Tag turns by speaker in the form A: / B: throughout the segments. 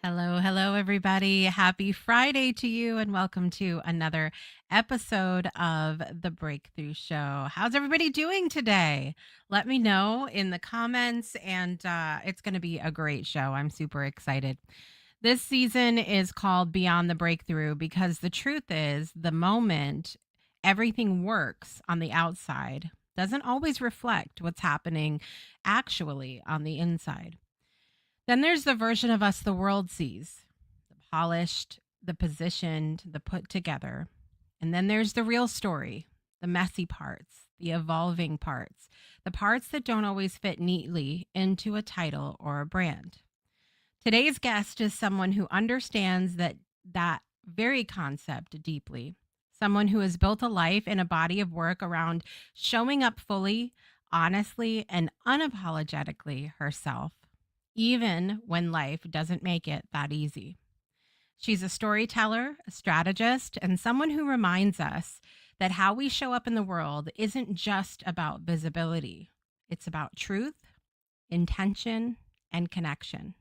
A: Hello, hello, everybody. Happy Friday to you, and welcome to another episode of The Breakthrough Show. How's everybody doing today? Let me know in the comments, and it's going to be a great show. I'm super excited. This season is called Beyond the Breakthrough because the truth is, the moment everything works on the outside doesn't always reflect what's happening actually on the inside. Then there's the version of us the world sees, the polished, the positioned, the put together. And then there's the real story, the messy parts, the evolving parts, the parts that don't always fit neatly into a title or a brand. Today's guest is someone who understands that very concept deeply. Someone who has built a life and a body of work around showing up fully, honestly, and unapologetically herself, even when life doesn't make it that easy. She's a storyteller, a strategist, and someone who reminds us that how we show up in the world isn't just about visibility. It's about truth, intention, and connection.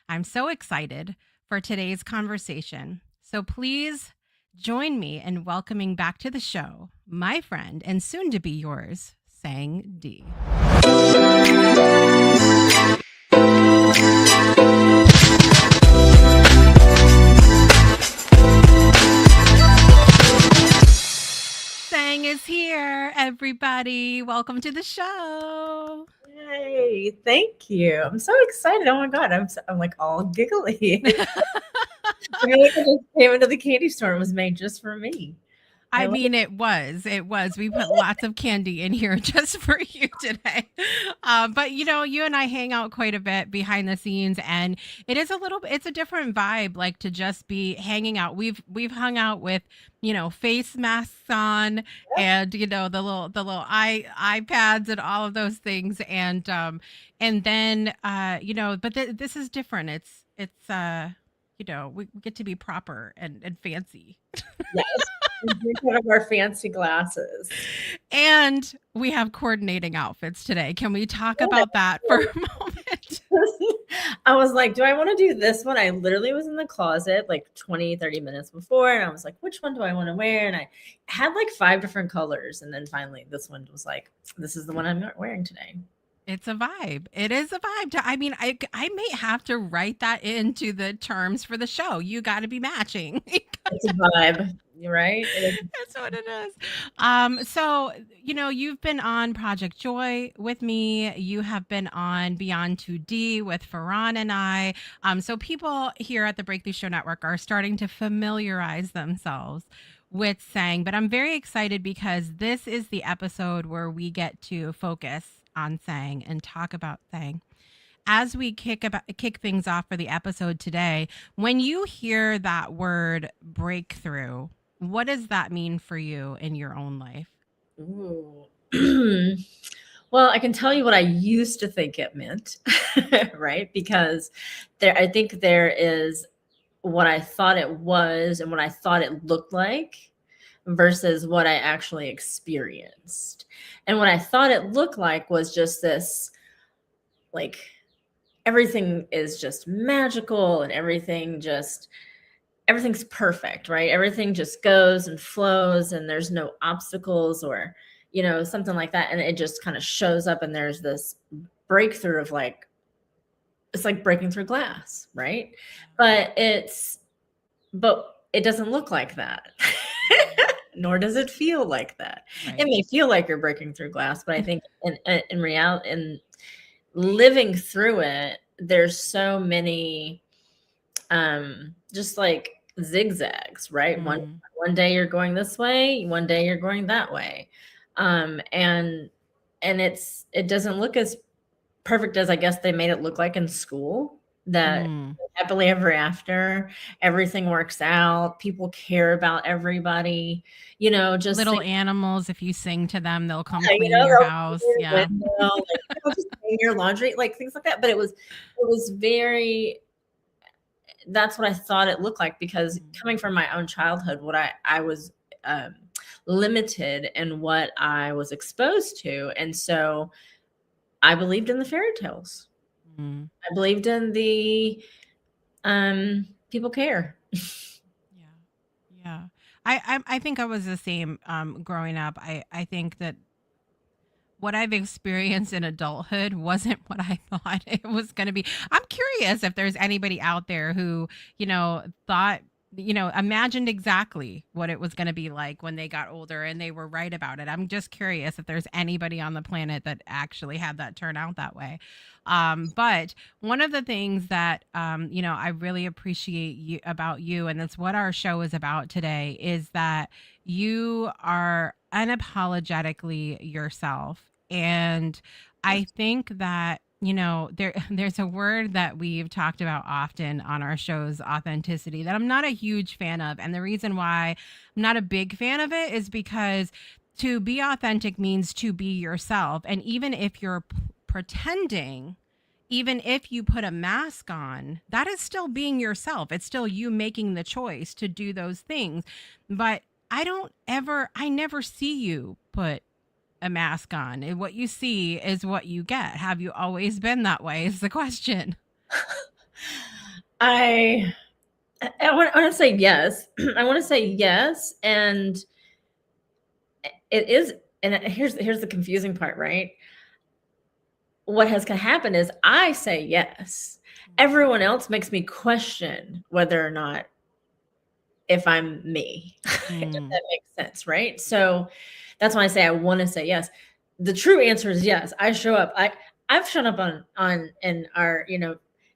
A: I'm so excited for today's conversation. So please join me in welcoming back to the show my friend and soon to be yours, Sang D. Sang is here, everybody. Welcome to the show.
B: Yay, thank you. I'm so excited. Oh my God, I'm like all giggly. I feel like I just came into the candy store and was made just for me.
A: I mean, it was. It was. We put lots of candy in here just for you today. But you and I hang out quite a bit behind the scenes, and it's a different vibe, like to just be hanging out. We've hung out with, face masks on, and the little iPads and all of those things, and then but this is different. We get to be proper and fancy.
B: Yes. We drink out of our fancy glasses.
A: And we have coordinating outfits today. Can we talk about that for a moment?
B: I was like, do I want to do this one? I literally was in the closet like 20, 30 minutes before, and I was like, which one do I want to wear? And I had like 5 different colors. And then finally this one was like, this is the one I'm not wearing today.
A: It's a vibe. It is a vibe. I may have to write that into the terms for the show. You got to be matching.
B: It's a vibe. You're right.
A: That's what it is. So you've been on Project Joy with me. You have been on Beyond 2D with Farhan and I. So people here at the Breakthrough Show Network are starting to familiarize themselves with Sang, but I'm very excited because this is the episode where we get to focus on Sang and talk about Sang. As we kick things off for the episode today, when you hear that word breakthrough, what does that mean for you in your own life?
B: Ooh. Well, I can tell you what I used to think it meant, right? Because I think there is what I thought it was and what I thought it looked like versus what I actually experienced. And what I thought it looked like was just this, like, everything is just magical and everything's perfect, right? Everything just goes and flows and there's no obstacles or, something like that. And it just kind of shows up and there's this breakthrough of like, it's like breaking through glass, right? But it doesn't look like that. Nor does it feel like that. Right. It may feel like you're breaking through glass, but I think in reality, in living through it, there's so many just like zigzags, right? One day you're going this way, one day you're going that way. And it doesn't look as perfect as I guess they made it look like in school, that happily ever after, everything works out, people care about everybody, just
A: little animals, if you sing to them, they'll come clean your house. Yeah.
B: Window, just clean your laundry, like things like that. But it was very, that's what I thought it looked like, because coming from my own childhood, what I was limited in what I was exposed to. And so I believed in the fairy tales. I believed in the People care.
A: Yeah. Yeah. I think I was the same growing up. I think that what I've experienced in adulthood wasn't what I thought it was going to be. I'm curious if there's anybody out there who, thought, imagined exactly what it was going to be like when they got older and they were right about it. I'm just curious if there's anybody on the planet that actually had that turn out that way. But one of the things that, I really appreciate about you, and that's what our show is about today, is that you are unapologetically yourself. And I think that, there's a word that we've talked about often on our shows, authenticity, that I'm not a huge fan of. And the reason why I'm not a big fan of it is because to be authentic means to be yourself. And even if you're pretending, even if you put a mask on, that is still being yourself. It's still you making the choice to do those things. But I never see you put a mask on. And what you see is what you get. Have you always been that way? Is the question.
B: I I want to say yes. I want to say yes, and it is. And here's the confusing part, right? What has happened is I say yes. Everyone else makes me question whether or not if I'm me. If
A: Mm,
B: that makes sense, right? So that's why I say I want to say yes. The true answer is yes. I show up. I've shown up on in our, in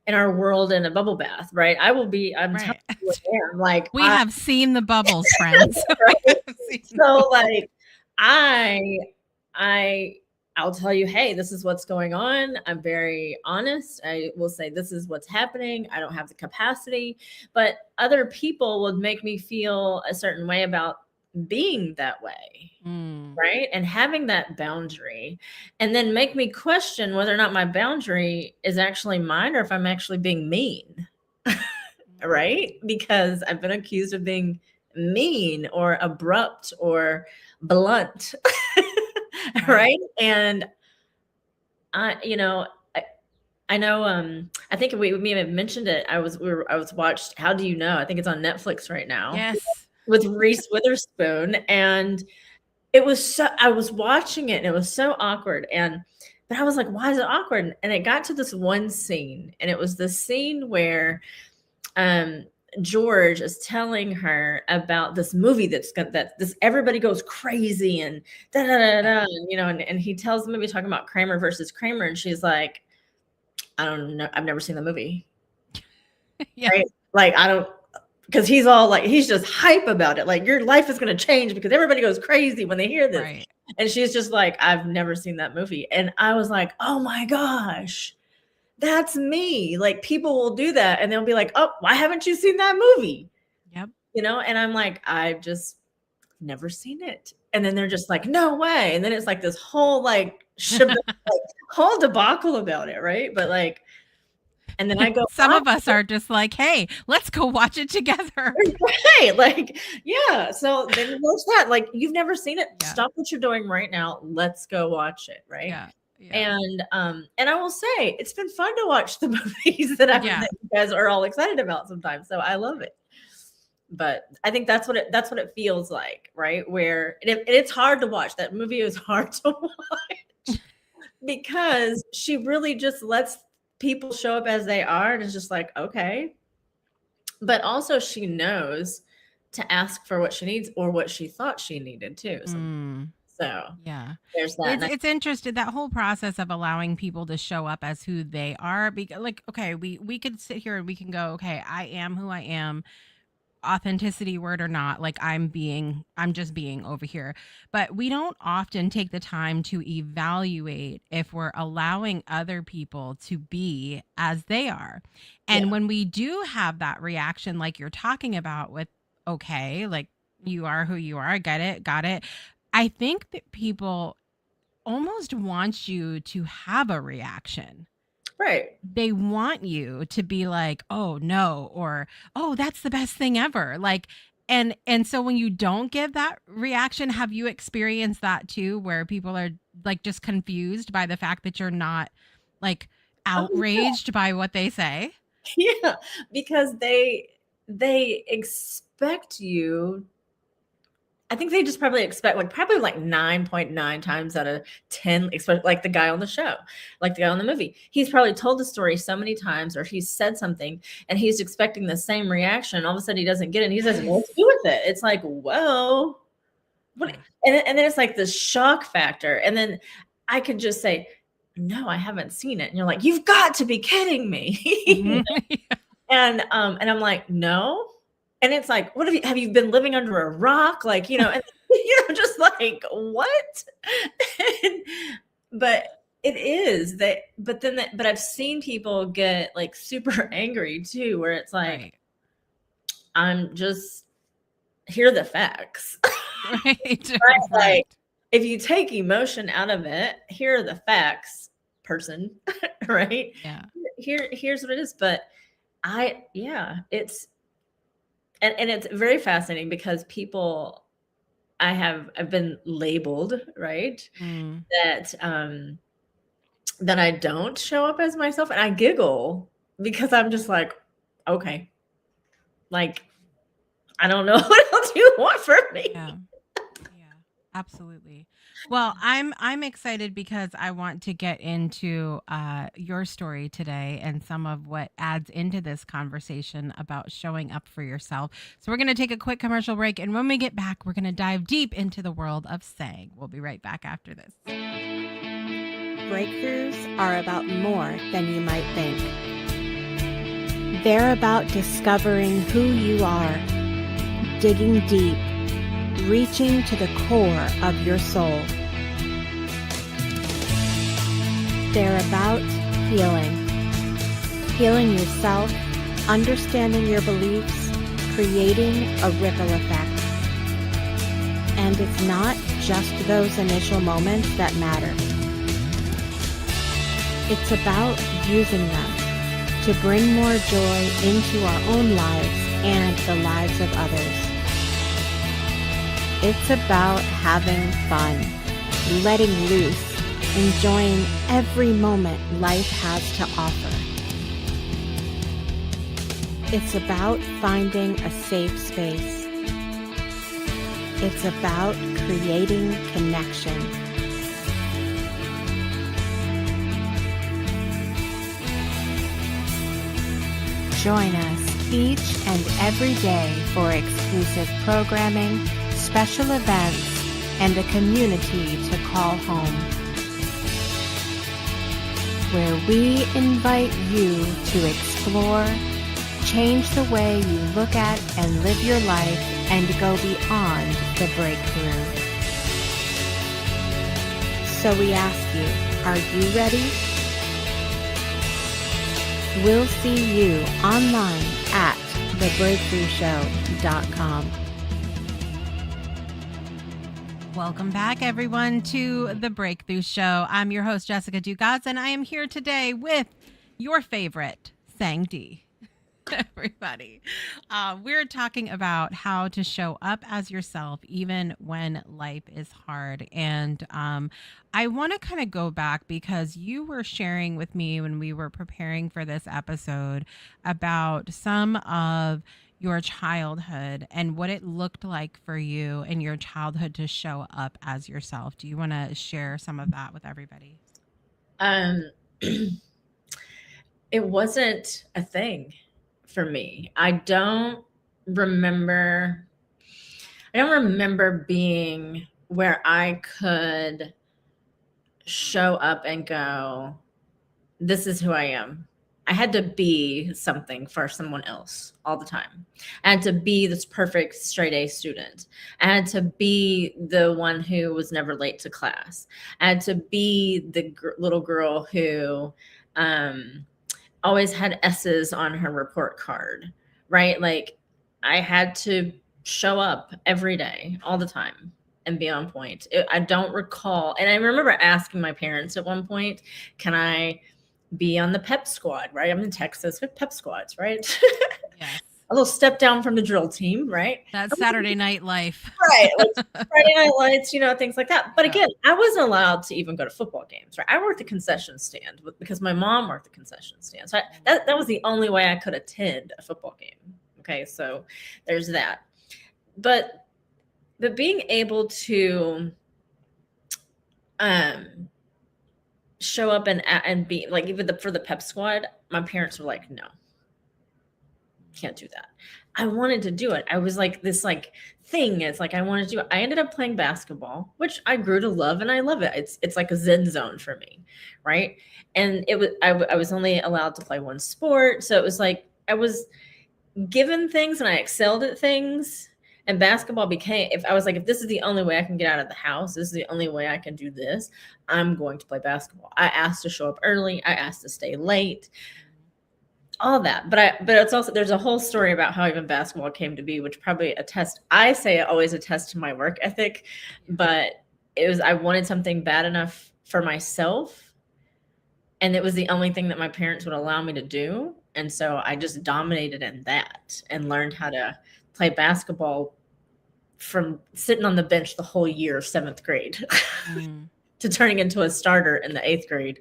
B: our world in a bubble bath, right? I'm telling
A: right.
B: you what I am. Like
A: We have seen the bubbles, friends. We
B: right?
A: have seen the
B: So
A: bubbles.
B: like I I I'll tell you, hey, this is what's going on. I'm very honest. I will say this is what's happening. I don't have the capacity, but other people would make me feel a certain way about being that way.
A: Mm,
B: Right. And having that boundary and then make me question whether or not my boundary is actually mine or if I'm actually being mean.
A: mm,
B: Right? Because I've been accused of being mean or abrupt or blunt.
A: right.
B: Right? And I, I know I think we may have mentioned it. I was watched How Do You Know? I think it's on Netflix right now
A: Yes.
B: with Reese Witherspoon. And it was so I was watching it and it was so awkward. And but I was like, why is it awkward? And it got to this one scene, and it was the scene where um George is telling her about this movie that this everybody goes crazy and da da da
A: Yeah.
B: da, and he tells the movie talking about Kramer versus Kramer, and she's like, I don't know, I've never seen the movie,
A: Yeah.
B: right? Like I don't, because he's all like he's just hype about it, like your life is going to change because everybody goes crazy when they hear this,
A: Right.
B: and she's just like, I've never seen that movie, and I was like, oh my gosh. That's me. Like people will do that and they'll be like, "Oh, why haven't you seen that movie?"
A: Yep.
B: And I'm like, "I've just never seen it." And then they're just like, "No way." And then it's like this whole like like whole debacle about it, right? But like and then I go
A: Some
B: watch
A: of us are just like, hey, let's go watch it together.
B: it, right? Like, yeah. So then what's that? Like, you've never seen it.
A: Yeah.
B: Stop what you're doing right now. Let's go watch it, right?
A: Yeah. Yeah.
B: And I will say it's been fun to watch the movies
A: Yeah.
B: that you guys are all excited about sometimes. So I love it. But I think that's what it feels like, right? Where and it's hard to watch. That movie is hard to watch because she really just lets people show up as they are, and it's just like, okay. But also she knows to ask for what she needs or what she thought she needed too.
A: Mm,
B: So
A: yeah.
B: there's that.
A: It's interesting, that whole process of allowing people to show up as who they are. Because, like, okay, we could sit here and we can go, okay, I am who I am, authenticity word or not, like I'm just being over here. But we don't often take the time to evaluate if we're allowing other people to be as they are. And
B: Yeah.
A: when we do have that reaction like you're talking about with, okay, like, you are who you are, I get it, got it. I think that people almost want you to have a reaction.
B: Right.
A: They want you to be like, "Oh, no," or, "Oh, that's the best thing ever." Like, and so when you don't give that reaction, have you experienced that too, where people are like just confused by the fact that you're not like
B: Oh,
A: outraged by what they say?
B: Yeah, because they expect you. I think they just probably expect probably like 9.9 times out of 10, especially like the guy on the show, like the guy on the movie. He's probably told the story so many times, or he's said something and he's expecting the same reaction. All of a sudden he doesn't get it and he doesn't know what to do with it. It's like, whoa. What?
A: Yeah.
B: And then it's like the shock factor. And then I could just say, no, I haven't seen it. And you're like, you've got to be kidding me.
A: Mhm.
B: And I'm like, no. And it's like, what have you been living under a rock? Like, and just like, what? And- but it is that, but I've seen people get like super angry too, where it's like,
A: Right.
B: I'm just here are the facts.
A: Right.
B: Right? Like,
A: Right.
B: if you take emotion out of it, here are the facts, person, right?
A: Yeah.
B: Here's what it is. But it's and it's very fascinating because I've been labeled, right?
A: Mm.
B: That I don't show up as myself, and I giggle because I'm just like, okay, like I don't know what else you want from me.
A: Yeah. Yeah. Absolutely. Well, I'm excited because I want to get into your story today and some of what adds into this conversation about showing up for yourself. So we're going to take a quick commercial break, and when we get back, we're going to dive deep into the world of Sang. We'll be right back after this.
C: Breakthroughs are about more than you might think. They're about discovering who you are, digging deep, reaching to the core of your soul. They're about healing yourself, understanding your beliefs, creating a ripple effect. And it's not just those initial moments that matter. It's about using them to bring more joy into our own lives and the lives of others. It's about having fun, letting loose, enjoying every moment life has to offer. It's about finding a safe space. It's about creating connection. Join us each and every day for exclusive programming, special events, and a community to call home, where we invite you to explore, change the way you look at and live your life, and go beyond the breakthrough. So we ask you, are you ready? We'll see you online at thebreakthroughshow.com.
A: Welcome back, everyone, to The Breakthrough Show. I'm your host, Jessica Dugas, and I am here today with your favorite, Sang Thi. Everybody. We're talking about how to show up as yourself even when life is hard. And I want to kind of go back because you were sharing with me when we were preparing for this episode about some of your childhood and what it looked like for you in your childhood to show up as yourself. Do you want to share some of that with everybody?
B: Um, it wasn't a thing for me. Remember I don't remember being where I could show up and go, this is who I am. I had to be something for someone else all the time. I had to be this perfect straight A student. I had to be the one who was never late to class. I had to be the little girl who always had S's on her report card, right? Like I had to show up every day, all the time, and be on point. I don't recall. And I remember asking my parents at one point, can I be on the pep squad, right? I'm in Texas with pep squads, right?
A: Yes.
B: a little step down from the drill team, right?
A: That's Saturday Night Life.
B: Right, like Friday Night Lights, things like that. But
A: Yeah.
B: again, I wasn't allowed to even go to football games, right? I worked the concession stand because my mom worked the concession stand. So that was the only way I could attend a football game. Okay, so there's that. But being able to show up and be like, even for the pep squad, my parents were like, no, can't do that. I wanted to do it. I was like this thing. It's like I wanted to do it. I ended up playing basketball, which I grew to love, and I love it. It's like a zen zone for me, right? And I was only allowed to play one sport, so it was like I was given things and I excelled at things. And basketball became, if I was like, if this is the only way I can get out of the house, this is the only way I can do this, I'm going to play basketball. I asked to show up early. I asked to stay late, all that. But it's also, there's a whole story about how even basketball came to be, which probably I say it always attests to my work ethic, but I wanted something bad enough for myself. And it was the only thing that my parents would allow me to do. And so I just dominated in that and learned how to play basketball from sitting on the bench the whole year of 7th grade to turning into a starter in the 8th grade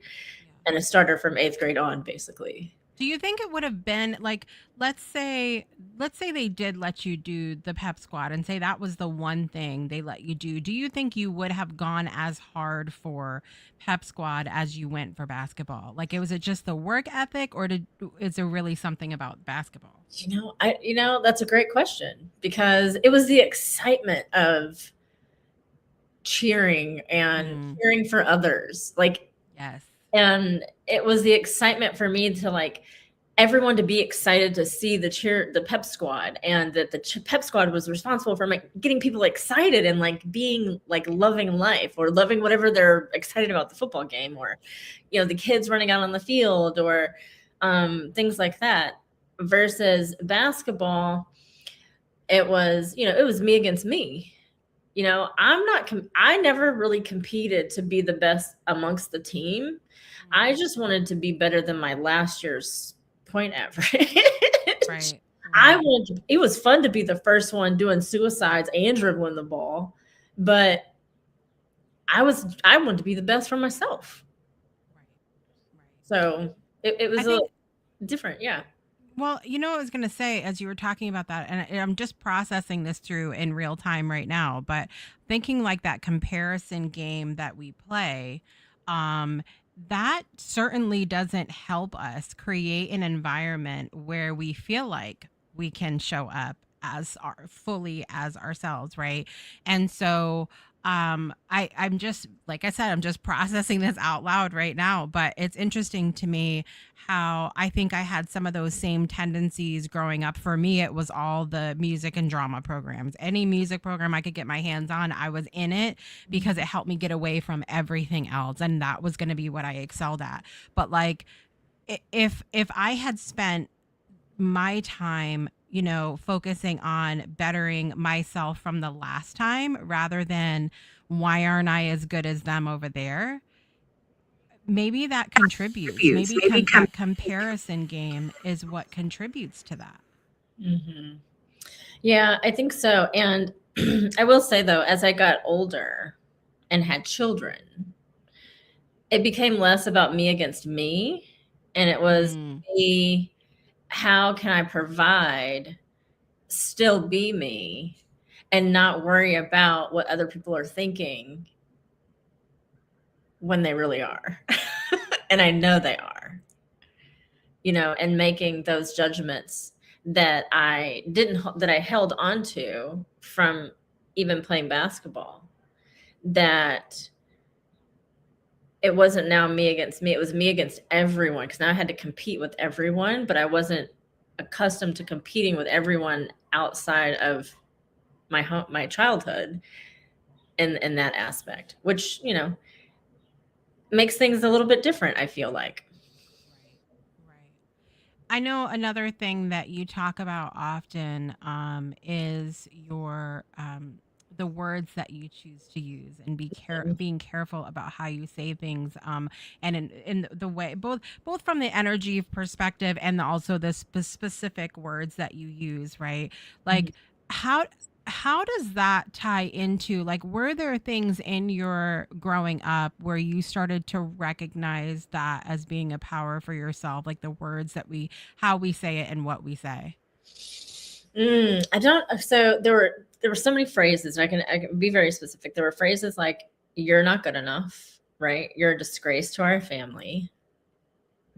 B: and a starter from 8th grade on, basically.
A: Do you think it would have been like, let's say they did let you do the pep squad and say that was the one thing they let you do. Do you think you would have gone as hard for pep squad as you went for basketball? Like, was it just the work ethic, or is there really something about basketball?
B: That's a great question, because it was the excitement of cheering and cheering for others. Like,
A: yes.
B: And it was the excitement for me to everyone to be excited to see the pep squad, and that the pep squad was responsible for getting people excited and being loving life, or loving whatever they're excited about, the football game, or the kids running out on the field, or things like that. Versus basketball, it was me against me. I never really competed to be the best amongst the team. I just wanted to be better than my last year's point average.
A: Right.
B: It was fun to be the first one doing suicides and dribbling the ball, but I wanted to be the best for myself.
A: Right.
B: So it was different. Yeah.
A: Well, I was going to say, as you were talking about that, and I'm just processing this through in real time right now, but thinking that comparison game that we play, that certainly doesn't help us create an environment where we feel like we can show up fully as ourselves, right? And so I'm just, like I said, I'm just processing this out loud right now, but it's interesting to me how I think I had some of those same tendencies growing up. For me, it was all the music and drama programs. Any music program I could get my hands on, I was in it, because it helped me get away from everything else, and that was going to be what I excelled at. But if I had spent my time focusing on bettering myself from the last time, rather than why aren't I as good as them over there, maybe that contributes. Maybe that comparison game is what contributes to that.
B: Mm-hmm. Yeah, I think so. And I will say, though, as I got older and had children, it became less about me against me, and it was me. How can I provide, still be me, and not worry about what other people are thinking when they really are? And I know they are, and making those judgments that I held on to from even playing basketball, that it wasn't now me against me. It was me against everyone, because now I had to compete with everyone, but I wasn't accustomed to competing with everyone outside of my childhood in that aspect, which, makes things a little bit different, I feel like.
A: Right. I know another thing that you talk about often is your the words that you choose to use, and
B: Mhm.
A: being careful about how you say things, and in the way, both from the energy perspective and also the specific words that you use, right?
B: Mhm.
A: Like, how does that tie into, like, were there things in your growing up where you started to recognize that as being a power for yourself, like the words that how we say it and what we say?
B: I don't. So there were so many phrases. I can be very specific. There were phrases like "You're not good enough," right? "You're a disgrace to our family,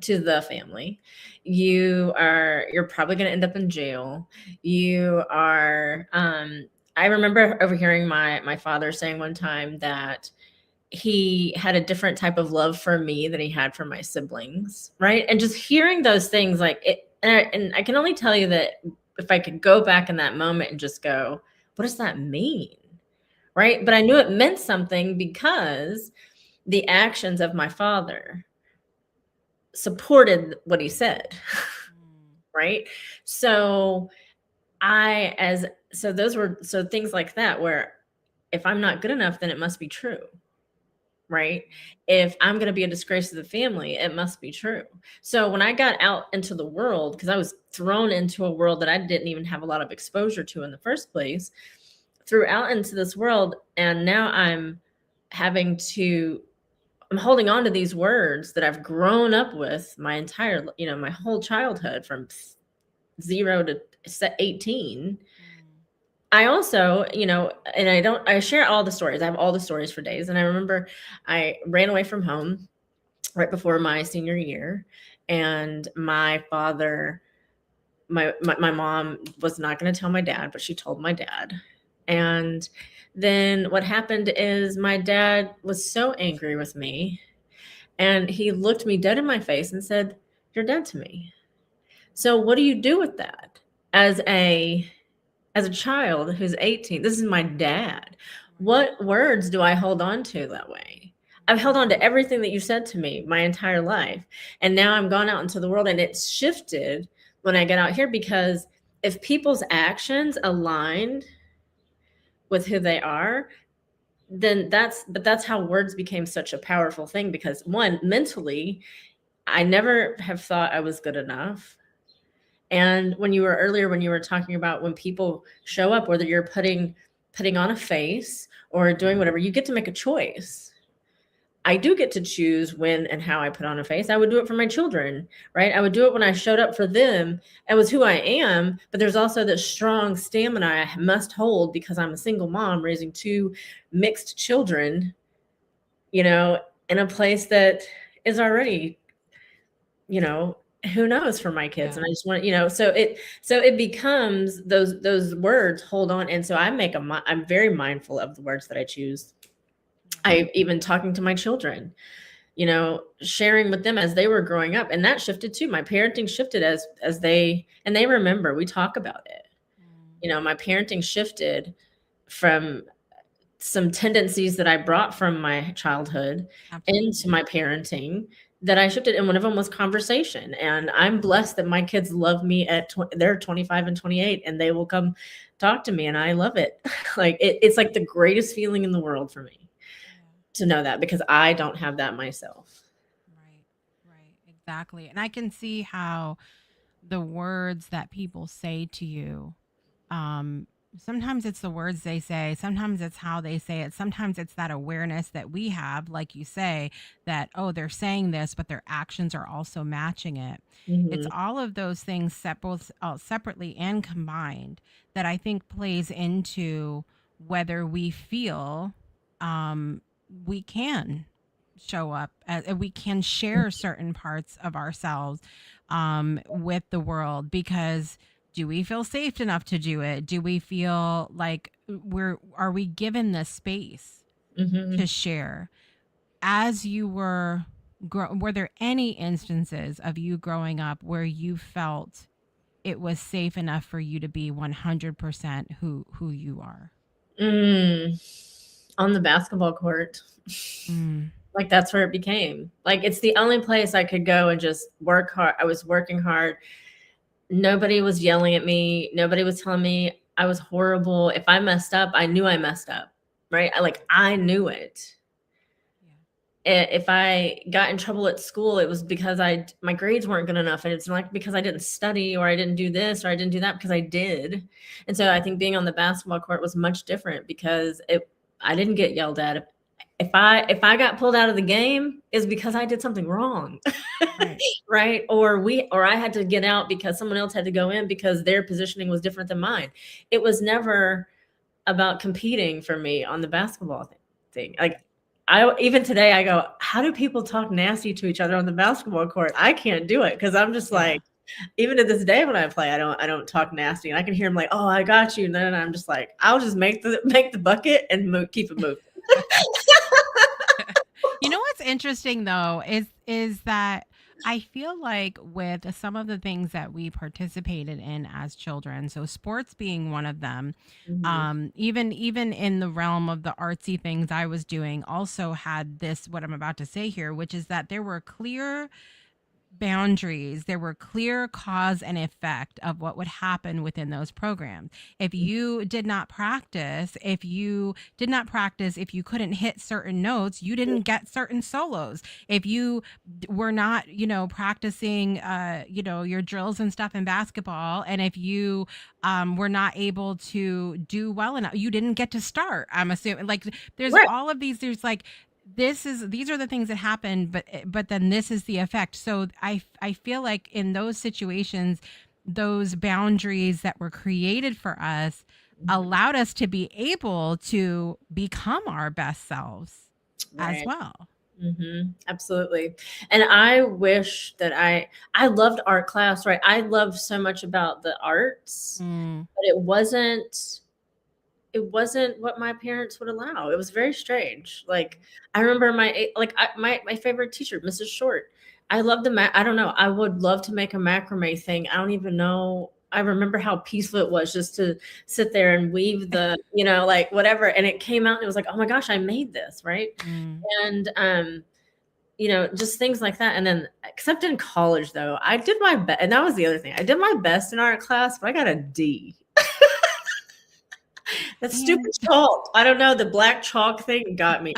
B: to the family. You're probably going to end up in jail. You are." I remember overhearing my father saying one time that he had a different type of love for me than he had for my siblings, right? And just hearing those things, like it, and I can only tell you that if I could go back in that moment and just go, what does that mean? Right? But I knew it meant something because the actions of my father supported what he said,
A: Mm.
B: right? So I, as, so those were, so things like that, where if I'm not good enough, then it must be true, right? If I'm going to be a disgrace to the family, it must be true. So when I got out into the world, because I was thrown into a world that I didn't even have a lot of exposure to in the first place, threw out into this world, and now having to, I'm holding on to these words that I've grown up with my entire, my whole childhood from 0 to 18.
A: Mm.
B: I also, and I share all the stories. I have all the stories for days. And I remember I ran away from home right before my senior year. And my father, my mom was not going to tell my dad, but she told my dad. And then what happened is my dad was so angry with me, and he looked me dead in my face and said, "You're dead to me." So what do you do with that as a child who's 18? This is my dad.
A: Right.
B: What words do I hold on to that way? I've held on to everything that you said to me my entire life. And now I'm gone out into the world, and it's shifted when I get out here, because if people's actions aligned with who they are, then that's how words became such a powerful thing. Because one, mentally, I never have thought I was good enough. And when you were talking about when people show up, whether you're putting on a face or doing whatever, you get to make a choice. I do get to choose when and how I put on a face. I would do it for my children, right? I would do it when I showed up for them. It was who I am, but there's also this strong stamina I must hold because I'm a single mom raising two mixed children, you know, in a place that is already, you know, who knows for my kids.
A: Yeah.
B: And I just want, so it becomes those words hold on. And so I'm very mindful of the words that I choose.
A: Yeah.
B: I even talking to my children, sharing with them as they were growing up. And that shifted too. My parenting shifted as they remember, we talk about it.
A: Mm.
B: My parenting shifted from some tendencies that I brought from my childhood into
A: Absolutely.
B: my parenting, that I shifted. And one of them was conversation. And I'm blessed that my kids love me they're 25 and 28, and they will come talk to me, and I love it. Like it's like the greatest feeling in the world for me
A: Yeah.
B: to know that, because I don't have that myself.
A: Right. Right. Exactly. And I can see how the words that people say to you, um sometimes it's the words they say, sometimes it's how they say it, sometimes it's that awareness that we have, like you say, that, oh, they're saying this but their actions are also matching it. It's
B: Mhm.
A: all of those things both separately and combined that I think plays into whether we feel, um we can show up we can share certain parts of ourselves with the world, because do we feel safe enough to do it? Do we feel like are we given the space to
B: Mhm.
A: share? As you were there any instances of you growing up where you felt it was safe enough for you to be 100% who you are?
B: Mm. On the basketball court.
A: Mm.
B: Like, that's where it became. Like, it's the only place I could go and just work hard. I was working hard. Nobody was yelling at me. Nobody was telling me I was horrible. If I messed up, I knew I messed up, right? I knew it. If I got in trouble at school, it was because my grades weren't good enough. And it's not because I didn't study or I didn't do this or I didn't do that, because I did. And so I think being on the basketball court was much different because I didn't get yelled at. If I got pulled out of the game, is because I did something wrong.
A: Right.
B: Right. Or I had to get out because someone else had to go in because their positioning was different than mine. It was never about competing for me on the basketball thing. Like, even today I go, how do people talk nasty to each other on the basketball court? I can't do it, because I'm just like, even to this day when I play, I don't talk nasty, and I can hear them like, oh, I got you, and then I'm just like, I'll just make the bucket and keep it moving.
A: You know what's interesting though is that I feel like with some of the things that we participated in as children, so sports being one of them,
B: Mhm.
A: even in the realm of the artsy things I was doing, also had this what I'm about to say here, which is that there were clear boundaries. There were clear cause and effect of what would happen within those programs. If you did not practice, if you couldn't hit certain notes, you didn't get certain solos. If you were not, practicing, your drills and stuff in basketball, and if you were not able to do well enough, you didn't get to start. I'm assuming, like, there's
B: Right.
A: all of these. There's like these are the things that happen, but then this is the effect. So I feel like in those situations, those boundaries that were created for us
B: Mhm.
A: allowed us to be able to become our best selves as
B: Right.
A: well.
B: Absolutely. And I wish that I loved art class, right? I loved so much about the arts,
A: Mm,
B: but it wasn't what my parents would allow. It was very strange. Like, I remember my favorite teacher, Mrs. Short. I loved I don't know. I would love to make a macrame thing. I don't even know. I remember how peaceful it was just to sit there and weave like whatever. And it came out and it was like, oh my gosh, I made this, right?
A: mm.
B: And just things like that. And then, except in college, though, I did my best. And that was the other thing. I did my best in art class, but I got a D. That
A: And
B: stupid chalk. I don't know. The black chalk thing got me.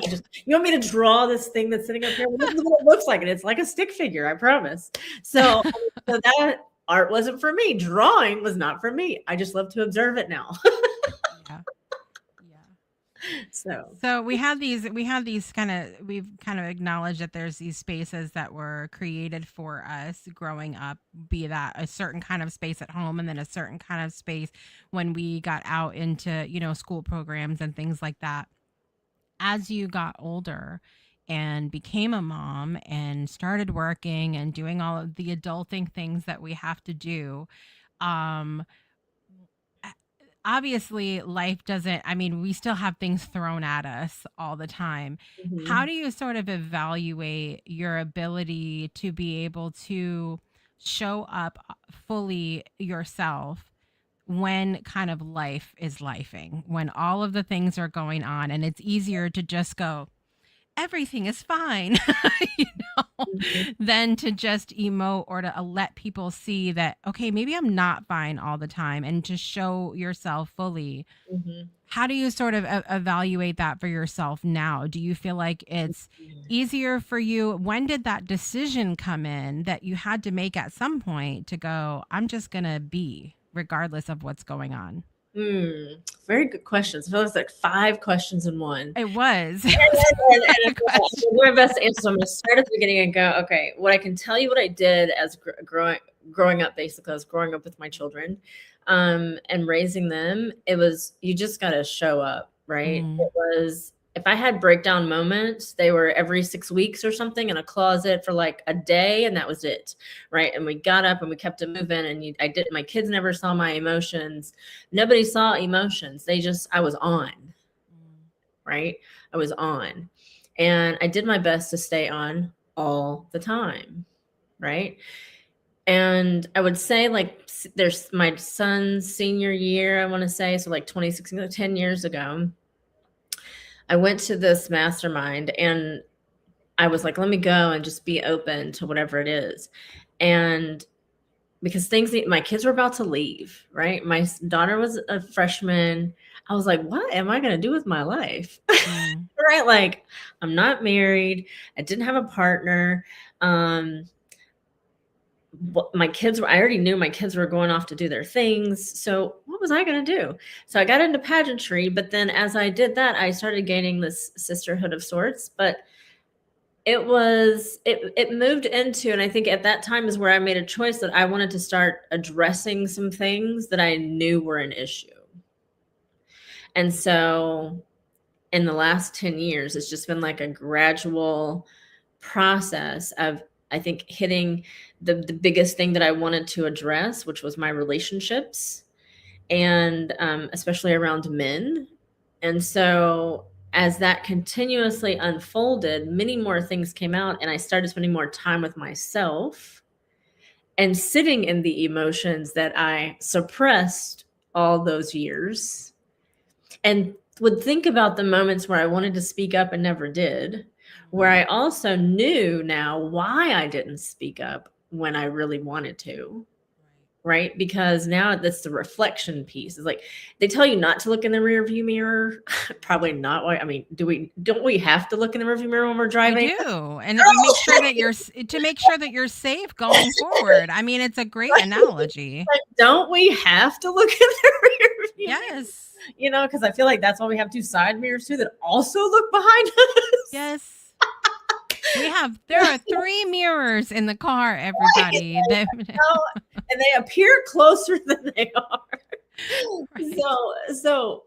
B: You want me to draw this thing that's sitting up here? Well, this is what it looks like. And it's like a stick figure, I promise. So, so that art wasn't for me. Drawing was not for me. I just love to observe it now.
A: yeah, yeah.
B: So,
A: So we've kind of acknowledged that there's these spaces that were created for us growing up, be that a certain kind of space at home and then a certain kind of space when we got out into, school programs and things like that. As you got older and became a mom and started working and doing all of the adulting things that we have to do, um a- obviously life doesn't, I mean, we still have things thrown at us all the time. How
B: mhm,
A: do you sort of evaluate your ability to be able to show up fully yourself when kind of life is lifing, when all of the things are going on and it's easier to just go, everything is fine, you know,
B: mhm,
A: than to just emote or to let people see that, okay, maybe I'm not fine all the time, and to show yourself fully.
B: mhm,
A: How do you sort of evaluate that for yourself now? Do you feel like it's
B: mhm.
A: easier for you? When did that decision come in that you had to make at some point to go, I'm just going to be regardless of what's going on?
B: Very good questions. I feel like it's like 5 questions in one.
A: It was.
B: And,
A: It was
B: and
A: a lot of
B: I'm
A: questions.
B: gonna do my best to answer. So I'm going to start at the beginning and go, okay, what I can tell you what I did as growing up, basically, I was growing up with my children, and raising them. It was, you just got to show up, right?
A: Mm,
B: It was, if I had breakdown moments, they were every 6 weeks or something in a closet for like a day, and that was it, right? And we got up and we kept it moving. And my kids never saw my emotions. Nobody saw emotions. I was on,
A: mm,
B: right? I was on. And I did my best to stay on all the time, right? And I would say, like, there's my son's senior year, I want to say, so like 2016, like 10 years ago, I went to this mastermind and I was like, let me go and just be open to whatever it is. And because my kids were about to leave, right? My daughter was a freshman. I was like, what am I going to do with my life? Right? Like, I'm not married. I didn't have a partner. My kids I already knew my kids were going off to do their things. So what was I going to do? So I got into pageantry, but then as I did that, I started gaining this sisterhood of sorts, but it moved into, and I think at that time is where I made a choice that I wanted to start addressing some things that I knew were an issue. And so in the last 10 years, it's just been like a gradual process of, I think, hitting the biggest thing that I wanted to address, which was my relationships, and especially around men. And so as that continuously unfolded, many more things came out, and I started spending more time with myself and sitting in the emotions that I suppressed all those years, and would think about the moments where I wanted to speak up and never did, where I also knew now why I didn't speak up when I really wanted to. Right? Because now that's the reflection piece. It's like they tell you not to look in the rear view mirror. Probably not. Why? I mean, don't we have to look in the rear view mirror when we're driving?
A: We do. And make sure that you're safe going forward. I mean, it's a great analogy.
B: Like, don't we have to look in the rear view mirror?
A: Yes.
B: You know, because I feel like that's why we have two side mirrors too that also look behind us.
A: Yes. There are 3 mirrors in the car, everybody.
B: Right. And they appear closer than they are. Right. So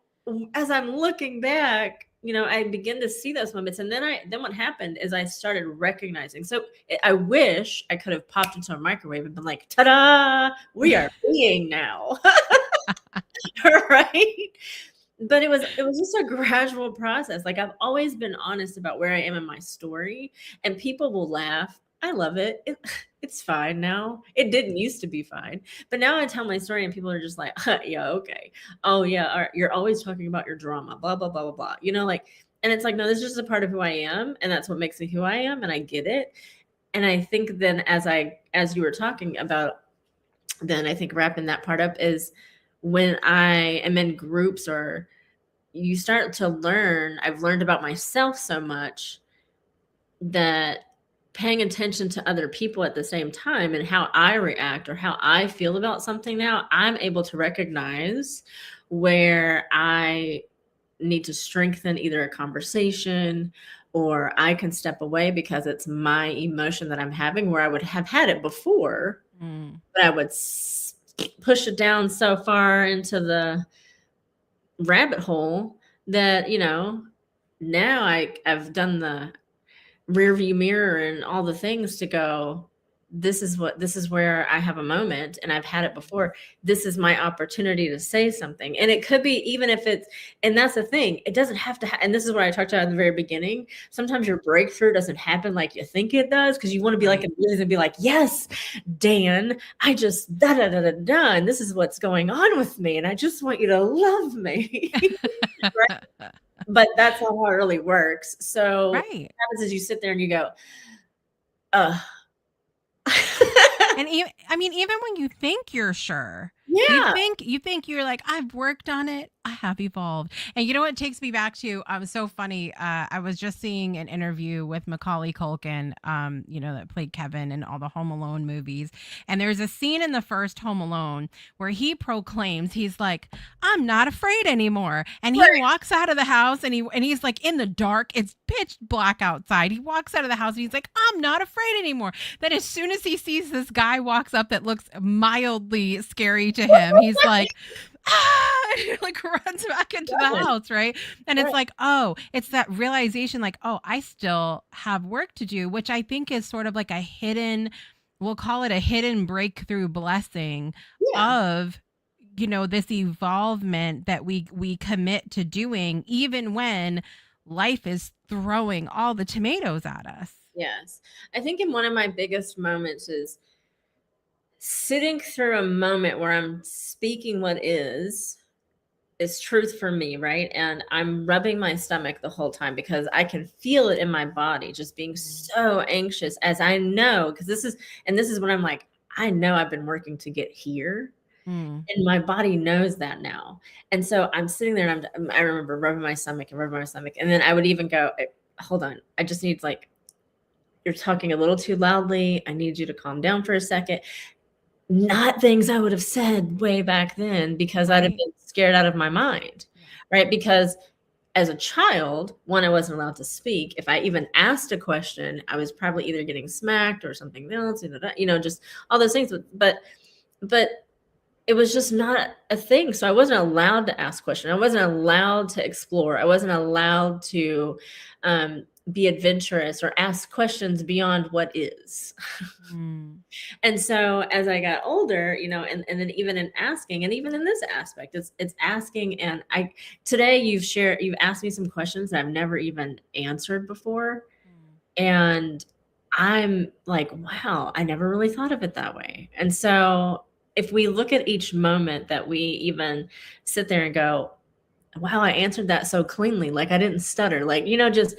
B: as I'm looking back, you know, I begin to see those moments. And then what happened is I started recognizing. So I wish I could have popped into a microwave and been like, ta-da, we are being now. Right? But it was just a gradual process. Like, I've always been honest about where I am in my story, and people will laugh. I love it. It's fine now. It didn't used to be fine, but now I tell my story and people are just like, yeah, okay. Oh yeah. You're always talking about your drama, blah, blah, blah, blah, blah. You know, like, and it's like, no, this is just a part of who I am. And that's what makes me who I am. And I get it. And I think then as you were talking about, then I think wrapping that part up is when I am in groups or you start to learn, I've learned about myself so much that paying attention to other people at the same time and how I react or how I feel about something now, I'm able to recognize where I need to strengthen either a conversation or I can step away because it's my emotion that I'm having, where I would have had it before, but I would push it down so far into the rabbit hole that, you know, now I've done the rear view mirror and all the things to go, this is where I have a moment and I've had it before. This is my opportunity to say something. And it could be, even if it's, and that's the thing, it doesn't have to, and this is what I talked about at the very beginning. Sometimes your breakthrough doesn't happen like you think it does, because you want to be like, and be like, yes, Dan, I just da, and this is what's going on with me. And I just want you to love me. Right? But that's not how it really works. So what happens is you sit there and you go,
A: and even when you think you're sure, you think you're like, I've worked on it, I have evolved. And you know what takes me back to, so funny. I was just seeing an interview with Macaulay Culkin, you know, that played Kevin in all the Home Alone movies. And there's a scene in the first Home Alone where he proclaims, he's like, I'm not afraid anymore. And he walks out of the house and he's like in the dark. It's pitch black outside. He walks out of the house and he's like, I'm not afraid anymore. Then as soon as he sees this guy walks up that looks mildly scary to him, he's like, and he like runs back into the house, right? And it's like, oh, it's that realization, like, oh, I still have work to do, which I think is sort of like a hidden, we'll call it a hidden breakthrough blessing of, you know, this evolvement that we commit to doing, even when life is throwing all the tomatoes at us.
B: Yes. I think in one of my biggest moments is sitting through a moment where I'm speaking what is truth for me, right? And I'm rubbing my stomach the whole time because I can feel it in my body, just being so anxious, as I know, because this is when I'm like, I know I've been working to get here.
A: Mm.
B: And my body knows that now. And so I'm sitting there and I remember rubbing my stomach and rubbing my stomach. And then I would even go, hold on, I just need, like, you're talking a little too loudly. I need you to calm down for a second. Not things I would have said way back then because I'd have
A: Right.
B: been scared out of my mind,
A: Yeah.
B: right? Because as a child, one, I wasn't allowed to speak. If I even asked a question, I was probably either getting smacked or something else, just all those things. But it was just not a thing. So I wasn't allowed to ask questions. I wasn't allowed to explore. I wasn't allowed to be adventurous or ask questions beyond what is.
A: Mm.
B: And so as I got older, and then even in asking, and even in this aspect, it's asking. And today you've asked me some questions that I've never even answered before.
A: Mm.
B: And I'm like, wow, I never really thought of it that way. And so if we look at each moment that we even sit there and go, wow, I answered that so cleanly, like I didn't stutter, like, just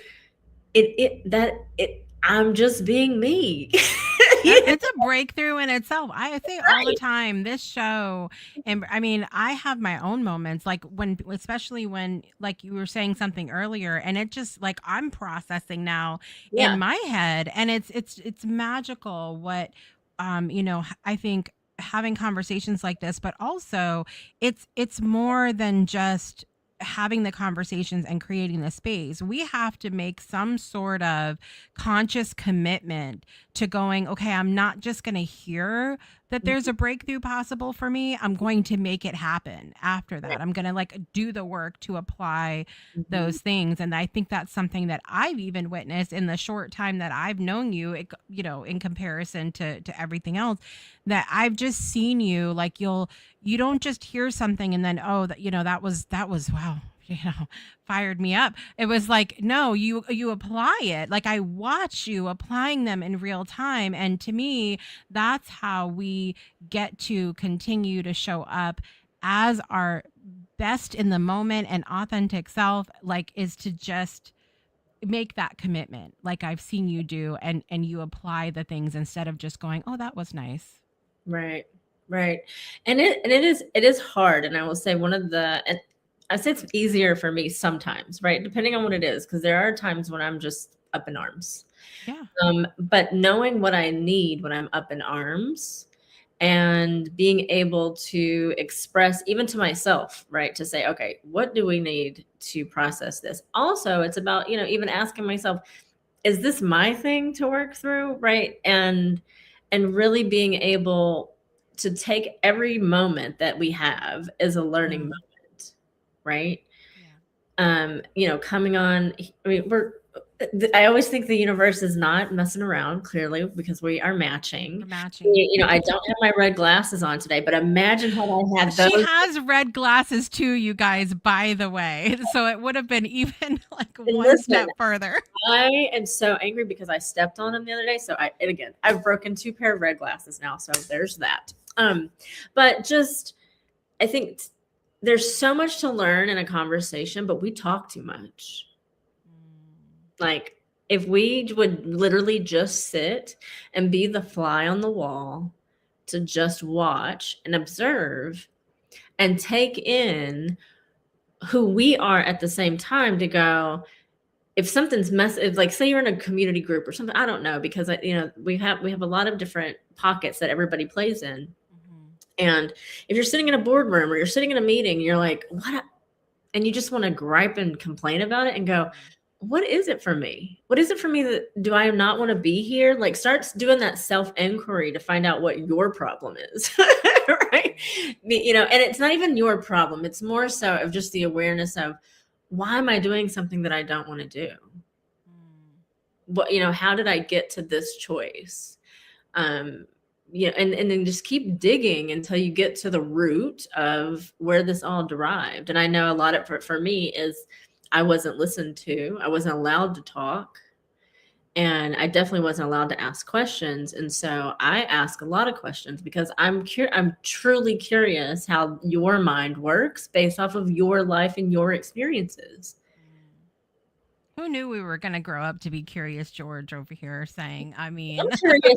B: I'm just being me.
A: It's a breakthrough in itself. I say all the
B: Right.
A: time, this show, and I mean, I have my own moments, like especially when, like you were saying something earlier, and it just like I'm processing now in
B: Yeah.
A: my head, and it's magical what, I think having conversations like this, but also it's more than just having the conversations and creating the space. We have to make some sort of conscious commitment to going, okay, I'm not just going to hear that there's a breakthrough possible for me. I'm going to make it happen after
B: Right.
A: that. I'm going to like do the work to apply
B: Mhm.
A: those things. And I think that's something that I've even witnessed in the short time that I've known you, in comparison to everything else, that I've just seen you, like you don't just hear something and then, oh, that was wow, fired me up. It was like, no, you apply it. Like I watch you applying them in real time. And to me, that's how we get to continue to show up as our best in the moment and authentic self, like is to just make that commitment like I've seen you do, and you apply the things instead of just going, oh, that was nice.
B: Right. Right. And it is hard. And I will say and I say it's easier for me sometimes, right? Depending on what it is, because there are times when I'm just up in arms.
A: Yeah.
B: But knowing what I need when I'm up in arms and being able to express even to myself, right? To say, okay, what do we need to process this? Also, it's about, even asking myself, is this my thing to work through? Right. And really being able to take every moment that we have as a learning
A: Mm,
B: moment. Right.
A: yeah.
B: Coming on, I mean, I always think the universe is not messing around, clearly, because we are matching.
A: We're matching.
B: I don't have my red glasses on today, but imagine had I had
A: She
B: those.
A: has red glasses too, you guys, by the way. So it would have been even like
B: And
A: one
B: listen,
A: step further.
B: I am so angry because I stepped on them the other day. And again, I've broken 2 pair of red glasses now. So there's that. But just, I think there's so much to learn in a conversation, but we talk too much. Like, if we would literally just sit and be the fly on the wall to just watch and observe and take in who we are at the same time, to go, if something's if, like, say you're in a community group or something, I don't know, because we have a lot of different pockets that everybody plays in.
A: Mm-hmm.
B: And if you're sitting in a boardroom or you're sitting in a meeting, you're like, what? And you just want to gripe and complain about it and go, what is it for me? What is it for me that do I not want to be here? Like, start doing that self-inquiry to find out what your problem is. Right. And it's not even your problem. It's more so of just the awareness of, why am I doing something that I don't want to do? How did I get to this choice? And then just keep digging until you get to the root of where this all derived. And I know a lot of for me is, I wasn't listened to. I wasn't allowed to talk. And I definitely wasn't allowed to ask questions. And so I ask a lot of questions because I'm truly curious how your mind works based off of your life and your experiences.
A: Who knew we were going to grow up to be Curious George over here saying, I
B: I'm
A: mean,
B: curious,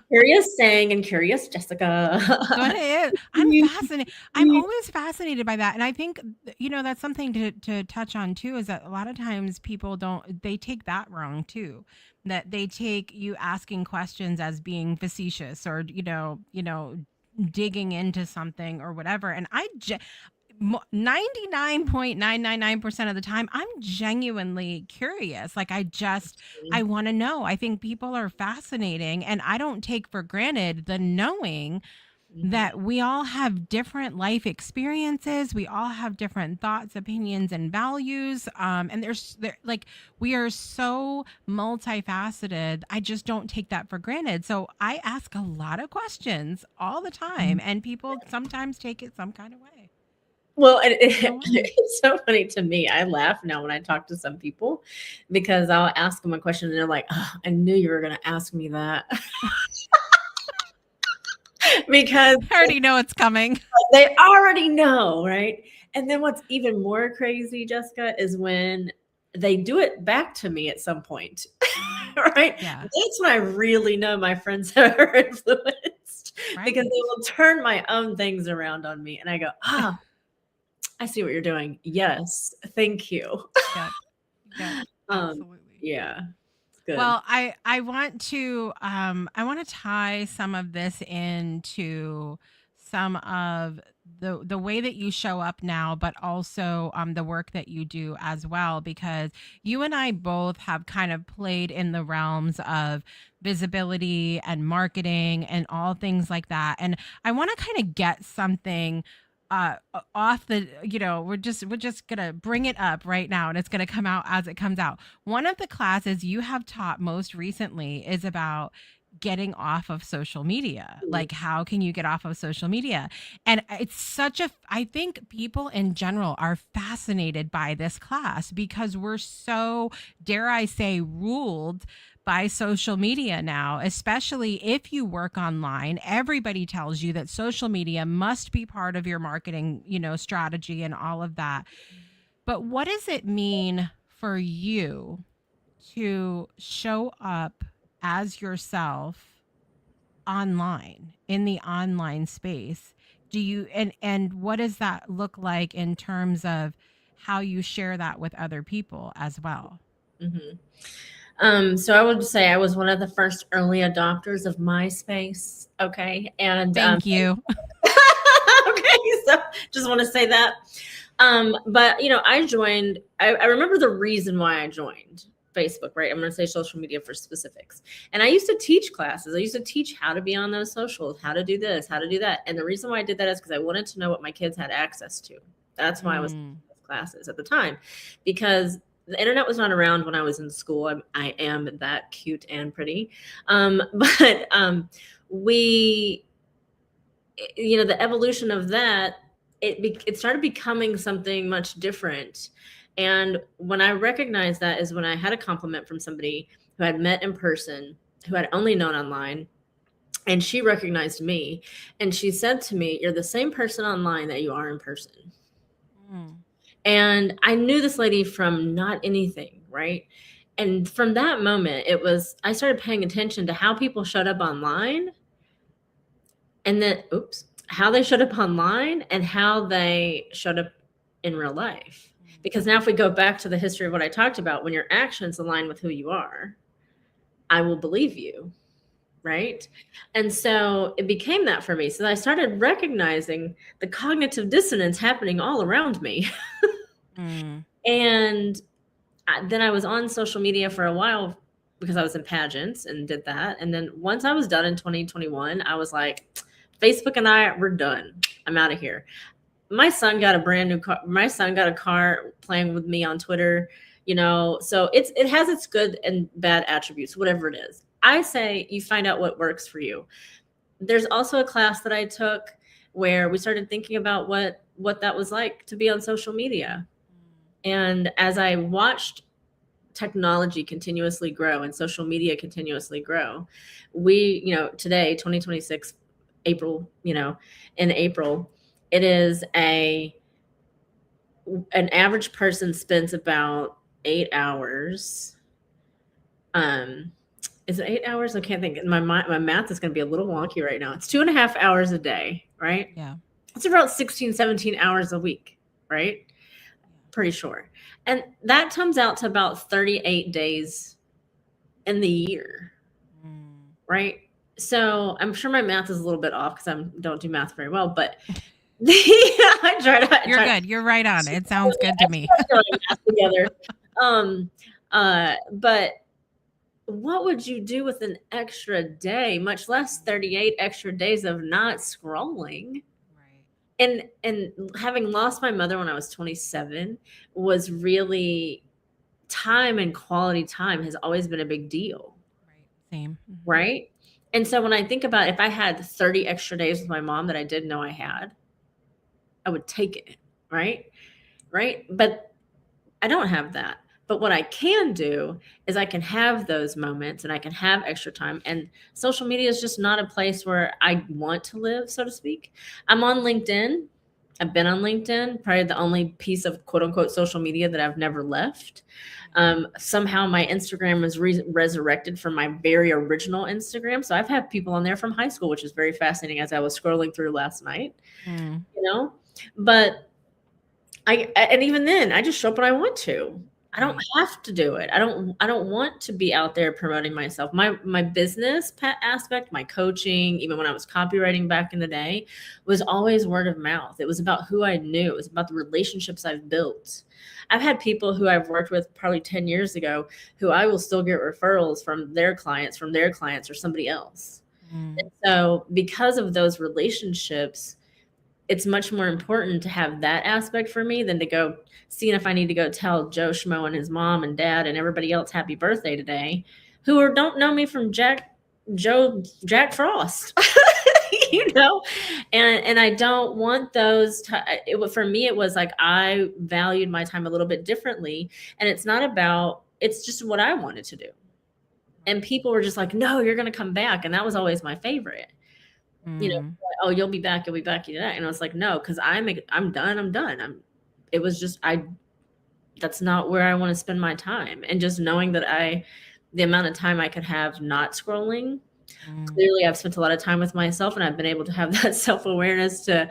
B: curious Sang and curious Jessica.
A: go ahead. I'm fascinated. I'm always fascinated by that. And I think, that's something to touch on too, is that a lot of times people they take that wrong too. That they take you asking questions as being facetious or, digging into something or whatever. And 99.999% of the time I'm genuinely curious. Like I want to know. I think people are fascinating, and I don't take for granted the knowing
B: Mhm.
A: that we all have different life experiences, we all have different thoughts, opinions, and values, and like we are so multifaceted. I just don't take that for granted, so I ask a lot of questions all the time, and people sometimes take it some kind of way.
B: Well,
A: So why?
B: it's so funny to me. I laugh now when I talk to some people because I'll ask them a question and they're like, oh, I knew you were going to ask me that. Because
A: I already know it's coming.
B: they already know, right? And then what's even more crazy, Jessica, is when they do it back to me at some point, right?
A: Yeah.
B: That's when I really know my friends are influenced because
A: Right.
B: they will turn my own things around on me. And I go, ah, I see what you're doing. Yes, thank you.
A: Yep. Yep.
B: Um,
A: Absolutely.
B: yeah, it's good.
A: Well, I want to tie some of this into some of the way that you show up now, but also the work that you do as well, because you and I both have kind of played in the realms of visibility and marketing and all things like that. And I want to kind of get something off the, we're just gonna bring it up right now, and it's gonna come out as it comes out. One of the classes you have taught most recently is about getting off of social media.
B: Mm,
A: Like, how can you get off of social media? And it's I think people in general are fascinated by this class because we're so, dare I say, ruled by social media now, especially if you work online. Everybody tells you that social media must be part of your marketing, strategy and all of that. But what does it mean for you to show up as yourself online, in the online space? Do you and what does that look like in terms of how you share that with other people as well?
B: mhm. So I would say I was one of the first early adopters of MySpace. Okay. And
A: Thank you.
B: okay, so just want to say that. But I joined, I remember the reason why I joined Facebook, right? I'm going to say social media for specifics. And I used to teach classes. I used to teach how to be on those socials, how to do this, how to do that. And the reason why I did that is because I wanted to know what my kids had access to. That's why I was
A: Mm,
B: taking those classes at the time, because the internet was not around when I was in school. I am that cute and pretty. But we, the evolution of that, it started becoming something much different. And when I recognized that is when I had a compliment from somebody who had met in person, who had only known online, and she recognized me, and she said to me, "You're the same person online that you are in person."
A: mm,
B: And I knew this lady from not anything, right? And from that moment, I started paying attention to how people showed up online, and then, oops, how they showed up online and how they showed up in real life.
A: mm.
B: Because now, if we go back to the history of what I talked about, when your actions align with who you are, I will believe you. Right. And so it became that for me. So I started recognizing the cognitive dissonance happening all around me.
A: Mm.
B: And then I was on social media for a while because I was in pageants and did that. And then once I was done in 2021, I was like, Facebook and we're done. I'm out of here. My son got a brand new car. My son got a car playing with me on Twitter, so it has its good and bad attributes, whatever it is. I say you find out what works for you. There's also a class that I took where we started thinking about what that was like to be on social media. And as I watched technology continuously grow and social media continuously grow, we, today, 2026, April, in April, it is an average person spends about 8 hours. Is it 8 hours? I can't think. My math is going to be a little wonky right now. It's 2.5 hours a day, right?
A: Yeah.
B: It's about 16, 17 hours a week, right? Pretty sure. And that comes out to about 38 days in the year, right? So I'm sure my math is a little bit off because I don't do math very well, but I try to.
A: You're good. You're right on. It sounds good to me.
B: Together. But what would you do with an extra day, much less 38 extra days of not scrolling? Right. And having lost my mother when I was 27 was really, time and quality time has always been a big deal.
A: Right. Same. Mm-hmm.
B: Right. And so when I think about if I had 30 extra days with my mom that I didn't know I had, I would take it. Right. Right. But I don't have that. But what I can do is I can have those moments and I can have extra time. And social media is just not a place where I want to live, so to speak. I'm on LinkedIn. I've been on LinkedIn, probably the only piece of quote unquote social media that I've never left. Somehow my Instagram was resurrected from my very original Instagram. So I've had people on there from high school, which is very fascinating as I was scrolling through last night, but and even then I just show up when I want to. I don't have to do it. I don't want to be out there promoting myself. My business aspect, my coaching, even when I was copywriting back in the day, was always word of mouth. It was about who I knew. It was about the relationships I've built. I've had people who I've worked with probably 10 years ago who I will still get referrals from their clients, or somebody else. And so because of those relationships, it's much more important to have that aspect for me than to go seeing if I need to go tell Joe Schmo and his mom and dad and everybody else happy birthday today, who don't know me from Jack Frost, and I don't want those. For me, it was like I valued my time a little bit differently, and it's just what I wanted to do. And people were just like, no, you're going to come back. And that was always my favorite. Oh, you'll be back. And I was like, no, because I'm done. It was just, that's not where I want to spend my time. And just knowing that the amount of time I could have not scrolling, clearly I've spent a lot of time with myself, and I've been able to have that self-awareness to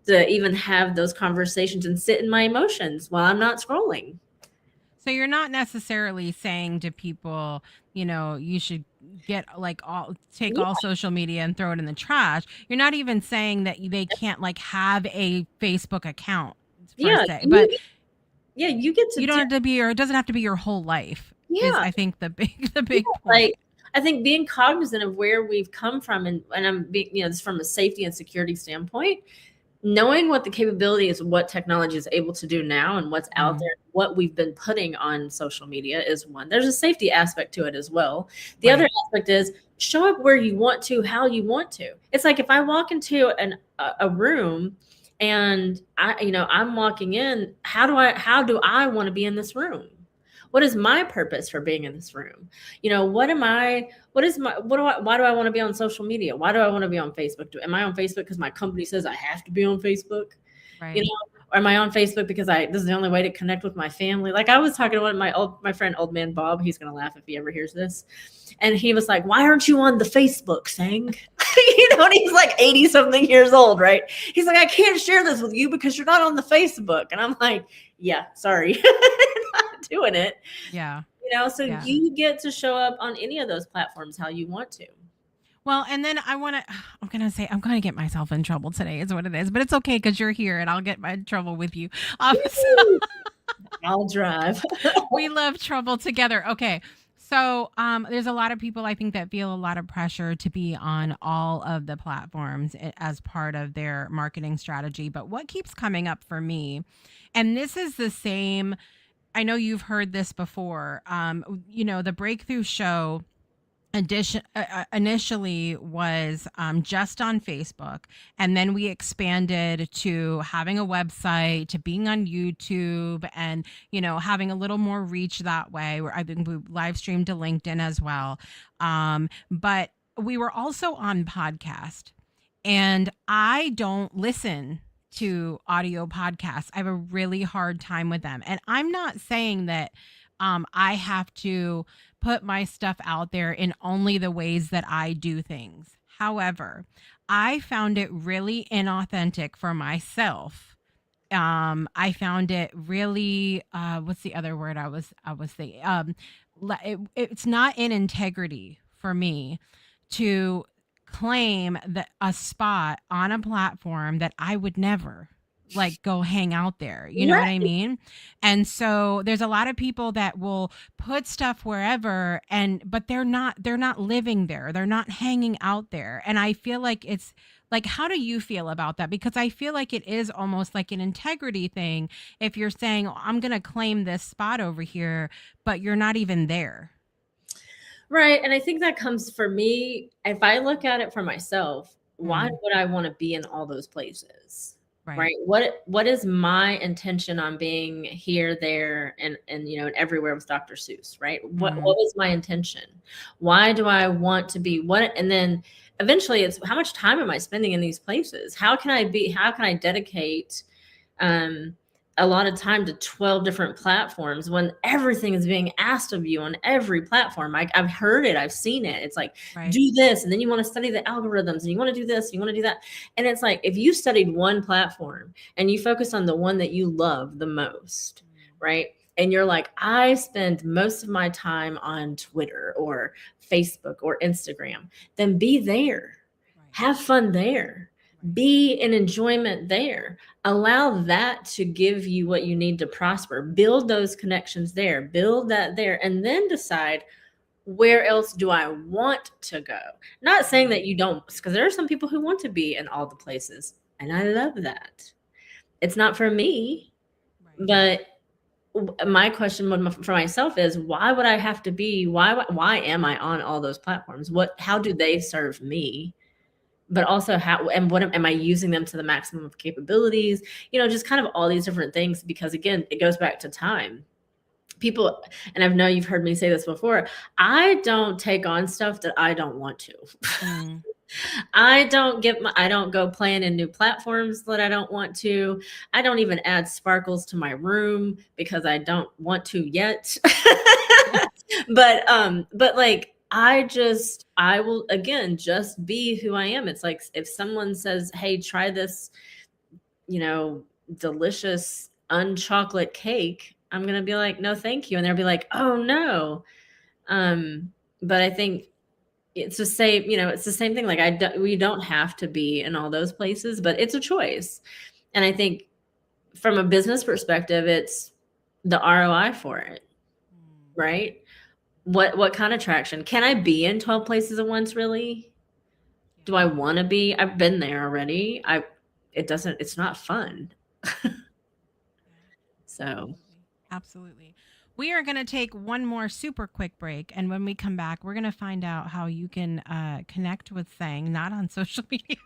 B: even have those conversations and sit in my emotions while I'm not scrolling.
A: So you're not necessarily saying to people, you should get take all social media and throw it in the trash. You're not even saying that they can't have a Facebook account. But
B: you get to.
A: You don't have to be, or it doesn't have to be your whole life.
B: Yeah,
A: I think the big point.
B: I think being cognizant of where we've come from, and I'm being, this from a safety and security standpoint. Knowing what the capability is, what technology is able to do now and what's out there, what we've been putting on social media is one. There's a safety aspect to it as well. The other aspect is show up where you want to, how you want to. It's like if I walk into a room and I'm walking in, how do I want to be in this room? What is my purpose for being in this room? Why do I want to be on social media? Why do I want to be on Facebook? Am I on Facebook because my company says I have to be on Facebook? Right. Or am I on Facebook because this is the only way to connect with my family? Like I was talking to my friend, Old Man Bob. He's going to laugh if he ever hears this. And he was like, why aren't you on the Facebook, Sang? And he's like 80 something years old, right? He's like, I can't share this with you because you're not on the Facebook. And I'm like, yeah, sorry. Not doing it.
A: Yeah.
B: You get to show up on any of those platforms how you want to.
A: Well, and then I'm going to get myself in trouble today is what it is, but it's okay because you're here and I'll get in trouble with you.
B: I'll drive.
A: We love trouble together. Okay. So there's a lot of people, I think, that feel a lot of pressure to be on all of the platforms as part of their marketing strategy. But what keeps coming up for me, and this is the same, I know you've heard this before, the Breakthrough Show initially was just on Facebook, and then we expanded to having a website, to being on YouTube, and having a little more reach that way. Where I think we live streamed to LinkedIn as well, but we were also on podcast, and I don't listen to audio podcasts. I have a really hard time with them, and I'm not saying that I have to put my stuff out there in only the ways that I do things. However, I found it really inauthentic for myself. I found it really what's the other word I was thinking, it's not in integrity for me to claim that a spot on a platform that I would never like go hang out there. You know what I
B: Right.
A: mean? And so there's a lot of people that will put stuff wherever, and but they're not living there. They're not hanging out there. And I feel like it's like, how do you feel about that? Because I feel like it is almost like an integrity thing if you're saying, "Oh, I'm going to claim this spot over here," but you're not even there.
B: Right. And I think that comes for me, if I look at it for myself, why
A: Mm,
B: would I want to be in all those places?
A: right.
B: Right. What is my intention on being here, there, and and everywhere with Dr. Seuss, right? What
A: Mm,
B: was my intention? Why do I want to be what? And then eventually it's how much time am I spending in these places? How can I dedicate um, a lot of time to 12 different platforms when everything is being asked of you on every platform. I've heard it, I've seen it. It's like,
A: right.
B: do this, and then you want to study the algorithms, and you want to do this, and you want to do that. And it's like, if you studied one platform and you focus on the one that you love the most,
A: Mm,
B: right? And you're like, I spend most of my time on Twitter or Facebook or Instagram, then be there.
A: right.
B: Have fun there.
A: Right.
B: Be in enjoyment there. Allow that to give you what you need to prosper. Build those connections there, build that there, and then decide, where else do I want to go? Not saying
A: Mm,
B: that you don't, because there are some people who want to be in all the places, and I love that. It's not for me,
A: right.
B: but my question for myself is, why would I have to be? Why am I on all those platforms? How do they serve me? But also, how and what am I using them to the maximum of capabilities? Just kind of all these different things, because again, it goes back to time. People, and I know you've heard me say this before, I don't take on stuff that I don't want to.
A: Mm,
B: I don't go playing in new platforms that I don't want to. I don't even add sparkles to my room because I don't want to yet. But like, I will again just be who I am. It's like, if someone says, "Hey, try this, delicious unchocolate cake," I'm gonna be like, "No, thank you." And they'll be like, "Oh no." Um, but I think it's the same thing. Like, we don't have to be in all those places, but it's a choice. And I think from a business perspective, it's the ROI for it,
A: mm,
B: right? What kind of traction? Can I be in 12 places at once, really?
A: yeah.
B: Do I want to be? I've been there already. It's not fun.
A: Yeah.
B: So,
A: Absolutely. Absolutely. We are going to take one more super quick break. And when we come back, we're going to find out how you can connect with Sang, not on social media.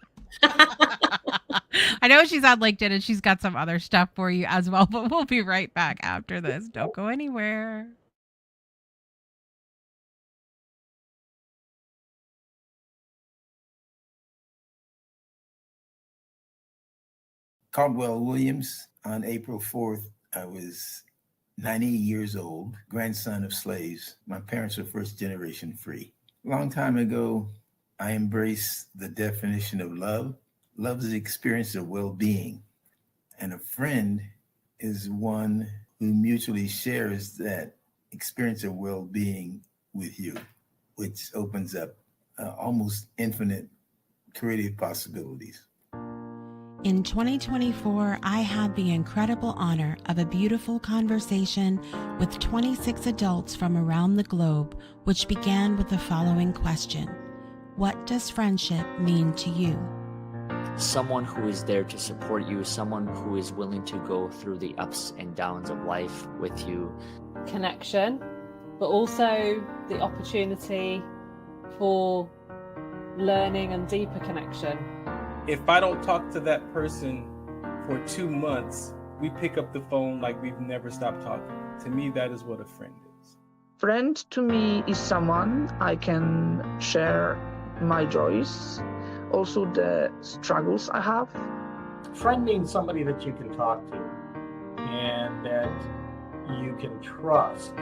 A: I know she's on LinkedIn and she's got some other stuff for you as well, but we'll be right back after this. Don't go anywhere.
D: Caldwell Williams, on April 4th, I was 90 years old, grandson of slaves. My parents were first generation free. A long time ago, I embraced the definition of love. Love is the experience of well being, and a friend is one who mutually shares that experience of well being with you, which opens up almost infinite creative possibilities.
A: In 2024, I had the incredible honor of a beautiful conversation with 26 adults from around the globe, which began with the following question: what does friendship mean to you?
E: Someone who is there to support you, someone who is willing to go through the ups and downs of life with you.
F: Connection, but also the opportunity for learning and deeper connection.
G: If I don't talk to that person for 2 months, we pick up the phone like we've never stopped talking. To me, that is what a friend is.
H: Friend to me is someone I can share my joys, also the struggles I have.
I: Friend means somebody that you can talk to and that you can trust.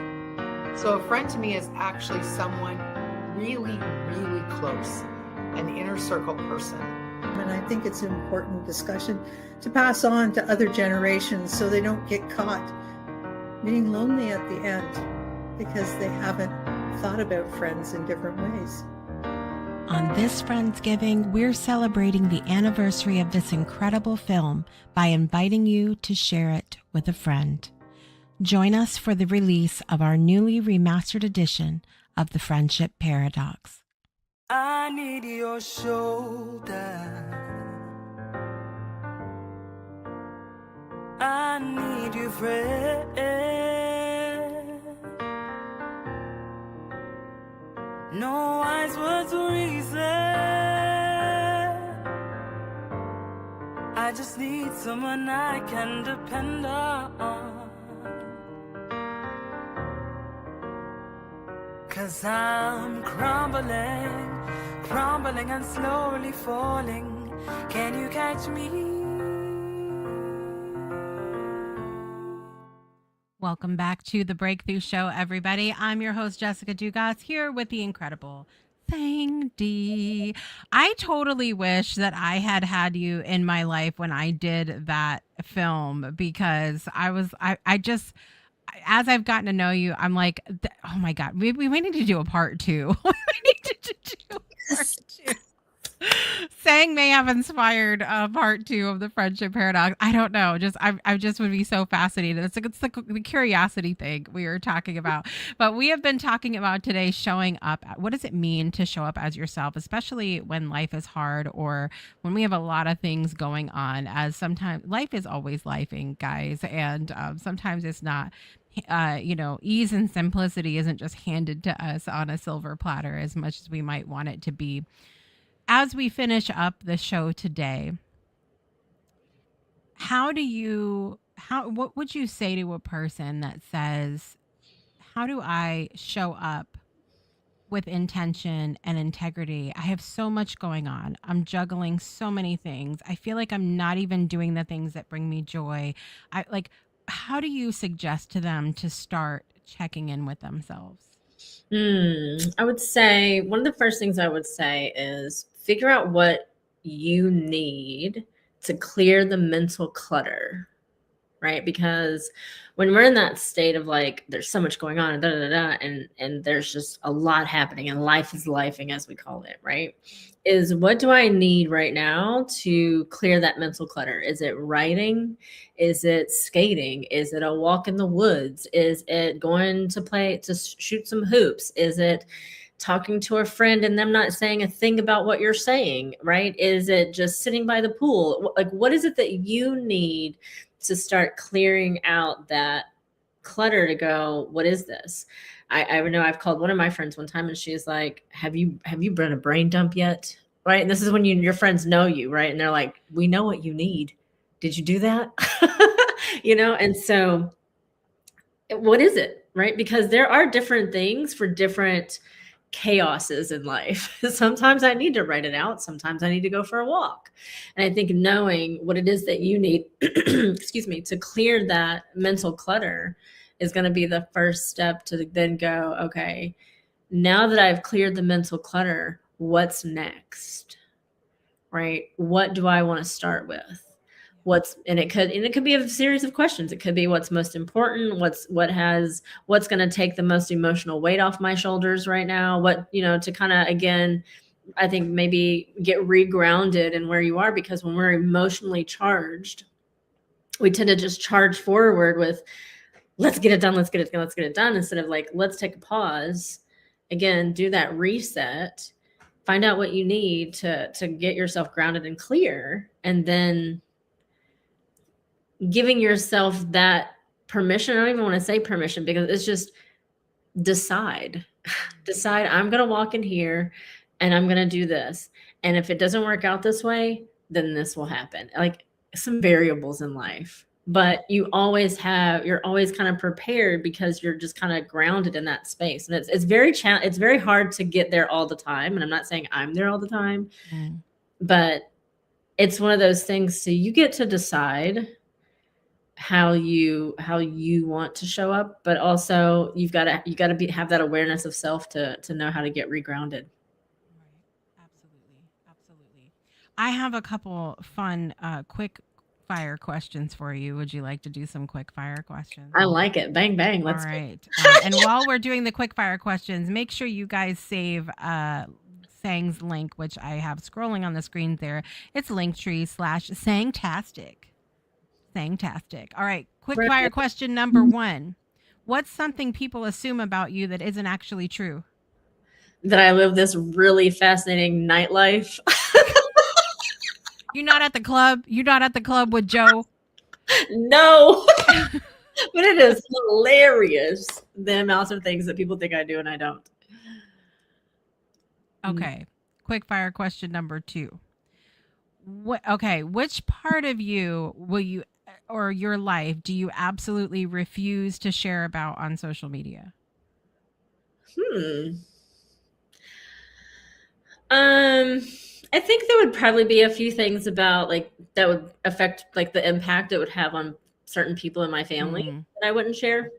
J: So a friend to me is actually someone really, really close, an inner circle person.
K: And I think it's an important discussion to pass on to other generations so they don't get caught being lonely at the end because they haven't thought about friends in different ways.
A: On this Friendsgiving, we're celebrating the anniversary of this incredible film by inviting you to share it with a friend. Join us for the release of our newly remastered edition of The Friendship Paradox.
L: I need your shoulder. I need you, friend. No wise words or reason. I just need someone I can depend on. 'Cause I'm crumbling and slowly falling. Can you catch me?
A: Welcome back to the Breakthrough Show, everybody. I'm your host, Jessica Dugas, here with the incredible Sang Thi. I totally wish that I had you in my life when I did that film, because I just, as I've gotten to know you, I'm like, oh my God, we need to do a part two. We need to do a part two. Sang may have inspired part two of the Friendship Paradox. I don't know. I just would be so fascinated. It's the curiosity thing we were talking about. But we have been talking about today showing up. What does it mean to show up as yourself, especially when life is hard or when we have a lot of things going on? As sometimes life is always lifing, guys, and sometimes it's not. Ease and simplicity isn't just handed to us on a silver platter as much as we might want it to be. As we finish up the show today, what would you say to a person that says, how do I show up with intention and integrity? I have so much going on. I'm juggling so many things. I feel like I'm not even doing the things that bring me joy. How do you suggest to them to start checking in with themselves?
B: I would say one of the first things I would say is figure out what you need to clear the mental clutter, right? Because when we're in that state of like, there's so much going on and there's just a lot happening and life is lifing, as we call it, right? Is what do I need right now to clear that mental clutter? Is it writing? Is it skating? Is it a walk in the woods? Is it going to shoot some hoops? Is it talking to a friend and them not saying a thing about what you're saying, right? Is it just sitting by the pool? Like, what is it that you need to start clearing out that clutter to go, what is this? I know I've called one of my friends one time and she's like, have you done a brain dump yet? Right? And this is when your friends know you, right? And they're like, we know what you need. Did you do that? And so what is it, right? Because there are different things for different chaoses in life. Sometimes I need to write it out. Sometimes I need to go for a walk. And I think knowing what it is that you need, excuse me, to clear that mental clutter is going to be the first step to then go, okay, now that I've cleared the mental clutter, what's next, right? What do I want to start with? It could be a series of questions. It could be what's most important, what's going to take the most emotional weight off my shoulders right now, to kind of, again, I think maybe get regrounded in where you are, because when we're emotionally charged, we tend to just charge forward with, let's get it done, instead of like, let's take a pause, again, do that reset, find out what you need to get yourself grounded and clear, and then giving yourself that permission. I don't even want to say permission, because it's just decide I'm going to walk in here and I'm going to do this. And if it doesn't work out this way, then this will happen. Like some variables in life, but you're always kind of prepared because you're just kind of grounded in that space. And it's very hard to get there all the time. And I'm not saying I'm there all the time, but it's one of those things. So you get to decide how you want to show up, but also you got to have that awareness of self to know how to get regrounded.
A: Right. Absolutely. I have a couple fun, quick fire questions for you. Would you like to do some quick fire questions?
B: I like it. Bang bang.
A: All
B: Let's go.
A: right. And while we're doing the quick fire questions, make sure you guys save Sang's link, which I have scrolling on the screen there. It's linktree/Sangtastic. Sangtastic. All right. Quick fire question number 1. What's something people assume about you that isn't actually true?
B: That I live this really fascinating nightlife.
A: You're not at the club? You're not at the club with Joe?
B: No. But it is hilarious the amounts of things that people think I do and I don't.
A: Okay. Quick fire question number 2. Which part of you will you or your life do you absolutely refuse to share about on social media?
B: I think there would probably be a few things about like that would affect like the impact it would have on certain people in my family that I wouldn't share.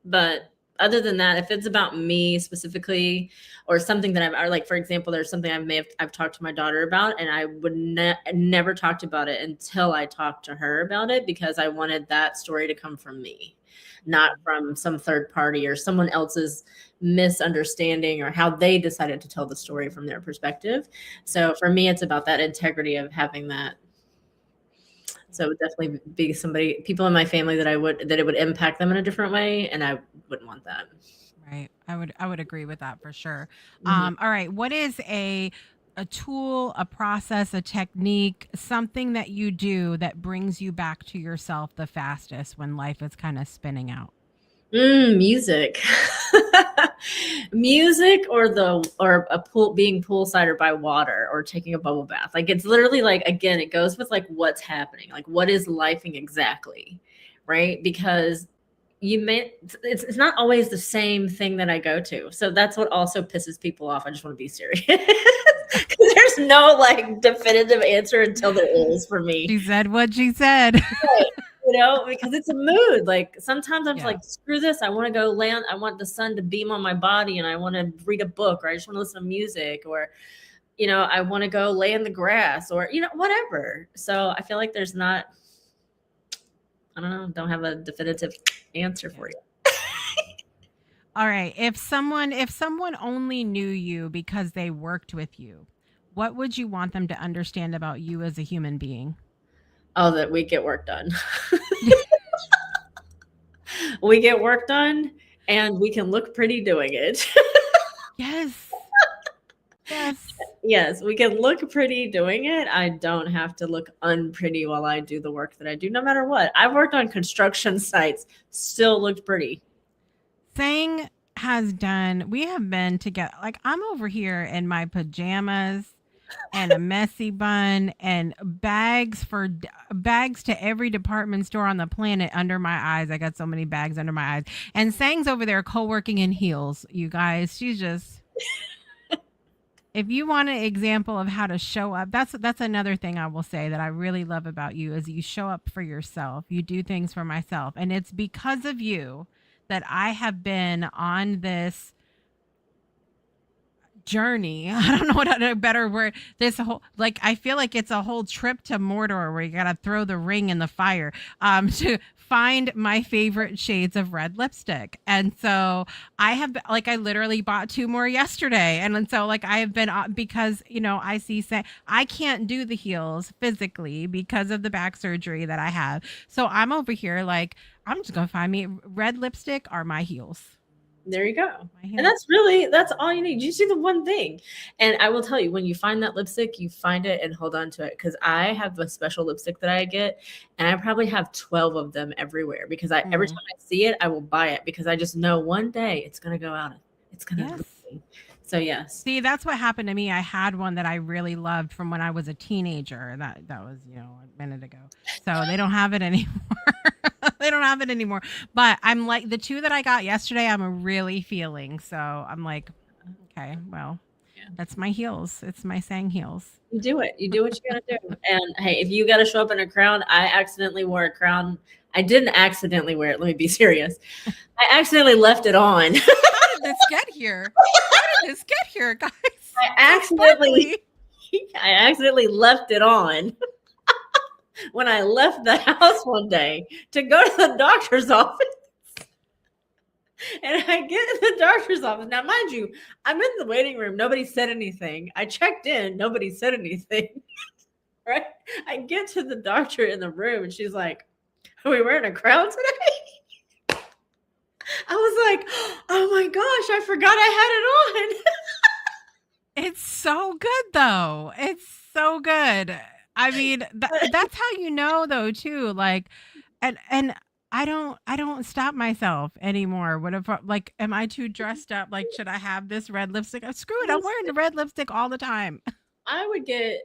B: But other than that, if it's about me specifically or something that or like, for example, there's something I've talked to my daughter about, and I would never talked about it until I talked to her about it, because I wanted that story to come from me, not from some third party or someone else's misunderstanding or how they decided to tell the story from their perspective. So for me, it's about that integrity of having that. So it would definitely be people in my family that it would impact them in a different way, and I wouldn't want that.
A: Right. I would agree with that for sure. All right. What is a tool, a process, a technique, something that you do that brings you back to yourself the fastest when life is kind of spinning out?
B: Music. Music or being poolside or by water or taking a bubble bath. Like, it's literally like, again, it goes with like what's happening, like what is lifing exactly, right? Because it's not always the same thing that I go to. So that's what also pisses people off. I just want to be serious. There's no like definitive answer until there is for me.
A: She said what she said.
B: Right. Because it's a mood. Like sometimes I'm just like, screw this. I want to go land. I want the sun to beam on my body, and I want to read a book, or I just want to listen to music, or, I want to go lay in the grass, or, whatever. So I feel like there's not, I don't know, don't have a definitive answer for you.
A: All right. If someone only knew you because they worked with you, what would you want them to understand about you as a human being?
B: Oh, that we get work done. We get work done, and we can look pretty doing it.
A: Yes.
B: Yes, we can look pretty doing it. I don't have to look unpretty while I do the work that I do, no matter what. I've worked on construction sites, still looked pretty.
A: Sang we have been together. Like, I'm over here in my pajamas and a messy bun and bags to every department store on the planet under my eyes. I got so many bags under my eyes. And Sang's over there co-working in heels, you guys. She's just... If you want an example of how to show up, that's another thing I will say that I really love about you is you show up for yourself. You do things for myself. And it's because of you that I have been on this journey. I don't know what a better word. This whole, like, I feel like it's a whole trip to Mordor where you got to throw the ring in the fire to find my favorite shades of red lipstick. And so I literally bought 2 more yesterday. And so like I have been, because, I see I can't do the heels physically because of the back surgery that I have. So I'm over here like, I'm just going to find me red lipstick are my heels.
B: There you go. And that's all you need. You see the one thing. And I will tell you, when you find that lipstick, you find it and hold on to it. Because I have a special lipstick that I get, and I probably have 12 of them everywhere, because every time I see it, I will buy it, because I just know one day it's going to go out. It's going to. Yes. So yes.
A: See, that's what happened to me. I had one that I really loved from when I was a teenager. That was, a minute ago. So they don't have it anymore. They don't have it anymore. But I'm like, the 2 that I got yesterday, I'm really feeling. So I'm like, okay, well, that's my heels. It's my Sang heels.
B: You do it. You do what you gotta do. And hey, if you gotta show up in a crown, I accidentally wore a crown. I didn't accidentally wear it. Let me be serious. I accidentally left it on.
A: How did this get here? How did this get here, guys?
B: I accidentally left it on when I left the house one day to go to the doctor's office. And I get in the doctor's office. Now, mind you, I'm in the waiting room. Nobody said anything. I checked in. Nobody said anything. Right? I get to the doctor in the room and she's like, "Are we wearing a crown today?" I was like, "Oh my gosh, I forgot I had it on."
A: It's so good though. It's so good. I mean, that's how you know though too. Like, and I don't stop myself anymore. What if like, am I too dressed up? Like, should I have this red lipstick? Screw it. I'm wearing the red lipstick all the time.
B: I would get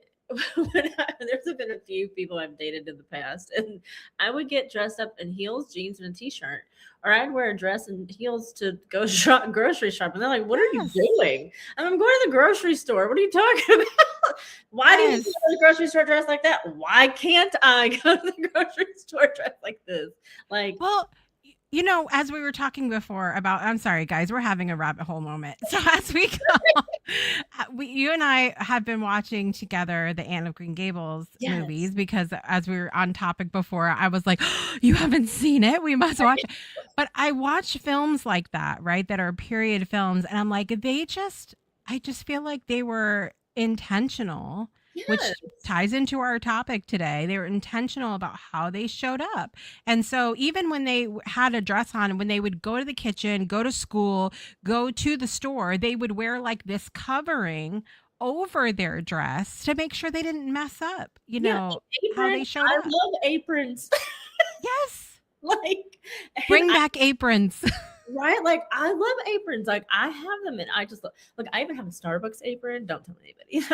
B: there's been a few people I've dated in the past, and I would get dressed up in heels, jeans, and a t-shirt, or I'd wear a dress and heels to go grocery shop. And they're like, "What are you doing?" And I'm going to the grocery store. What are you talking about? Why do you go to the grocery store dressed like that? Why can't I go to the grocery store dressed like this? Like,
A: well, you know, as we were talking before about, I'm sorry, guys, we're having a rabbit hole moment. So as we go, you and I have been watching together the Anne of Green Gables movies, because as we were on topic before, I was like, oh, you haven't seen it? We must watch it. But I watch films like that, right, that are period films. And I'm like, I just feel like they were intentional. Yes. Which ties into our topic today. They were intentional about how they showed up. And so even when they had a dress on, when they would go to the kitchen, go to school, go to the store, they would wear like this covering over their dress to make sure they didn't mess up, you know, how they showed up.
B: I love aprons.
A: Yes.
B: Like,
A: bring back aprons.
B: Right? Like, I love aprons. Like, I have them, and I just look, I even have a Starbucks apron. Don't tell anybody.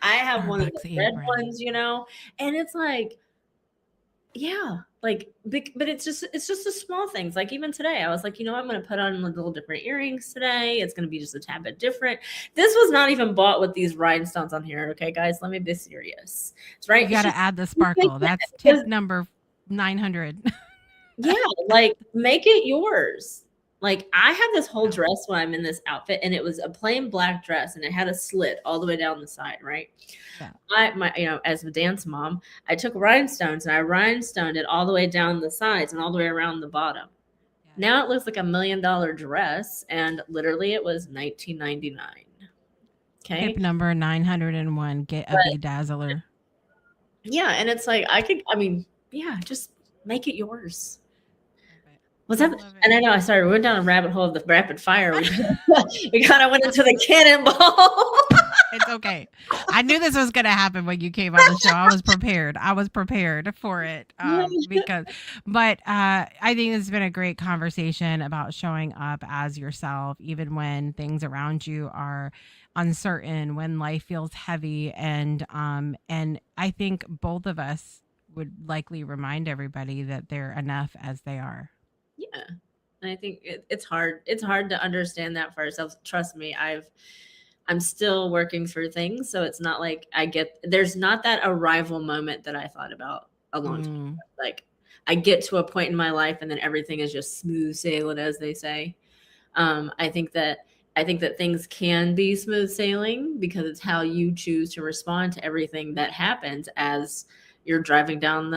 B: I have one of the red ones, you know, and it's like, yeah, like, but it's just the small things. Like, even today, I was like, you know, I'm going to put on little different earrings today. It's going to be just a tad bit different. This was not even bought with these rhinestones on here. Okay, guys, let me be serious. It's right.
A: You got to add the sparkle. That's tip number 900.
B: Yeah, like, make it yours. Like, I have this whole dress when I'm in this outfit, and it was a plain black dress, and it had a slit all the way down the side, right? Yeah. You know, as a dance mom, I took rhinestones and I rhinestoned it all the way down the sides and all the way around the bottom. Yeah. Now it looks like $1 million dress, and literally it was $19.99. Okay.
A: Tip number 901, get a bedazzler.
B: Yeah, and it's like, just make it yours. What's that? And I know, we went down a rabbit hole of the rapid fire. We kind of went into the cannonball.
A: It's okay. I knew this was going to happen when you came on the show. I was prepared for it. I think it's been a great conversation about showing up as yourself, even when things around you are uncertain, when life feels heavy. And I think both of us would likely remind everybody that they're enough as they are.
B: Yeah. And I think it's hard. It's hard to understand that for ourselves. Trust me, I'm still working through things. So it's not like there's not that arrival moment that I thought about a long time ago. Like, I get to a point in my life and then everything is just smooth sailing, as they say. I think that things can be smooth sailing because it's how you choose to respond to everything that happens as you're driving down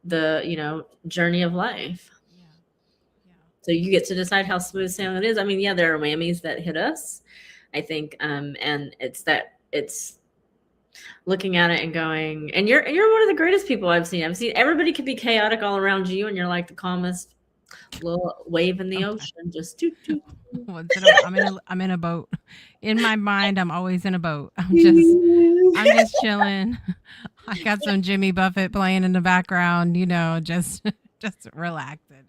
B: the journey of life. So you get to decide how smooth sailing it is. I mean, yeah, there are whammies that hit us, I think. And it's looking at it and going, and you're one of the greatest people I've seen. Everybody could be chaotic all around you, and you're like the calmest little wave in the ocean. Just
A: I'm in a boat. In my mind, I'm always in a boat. I'm just chilling. I got some Jimmy Buffett playing in the background, just relaxing.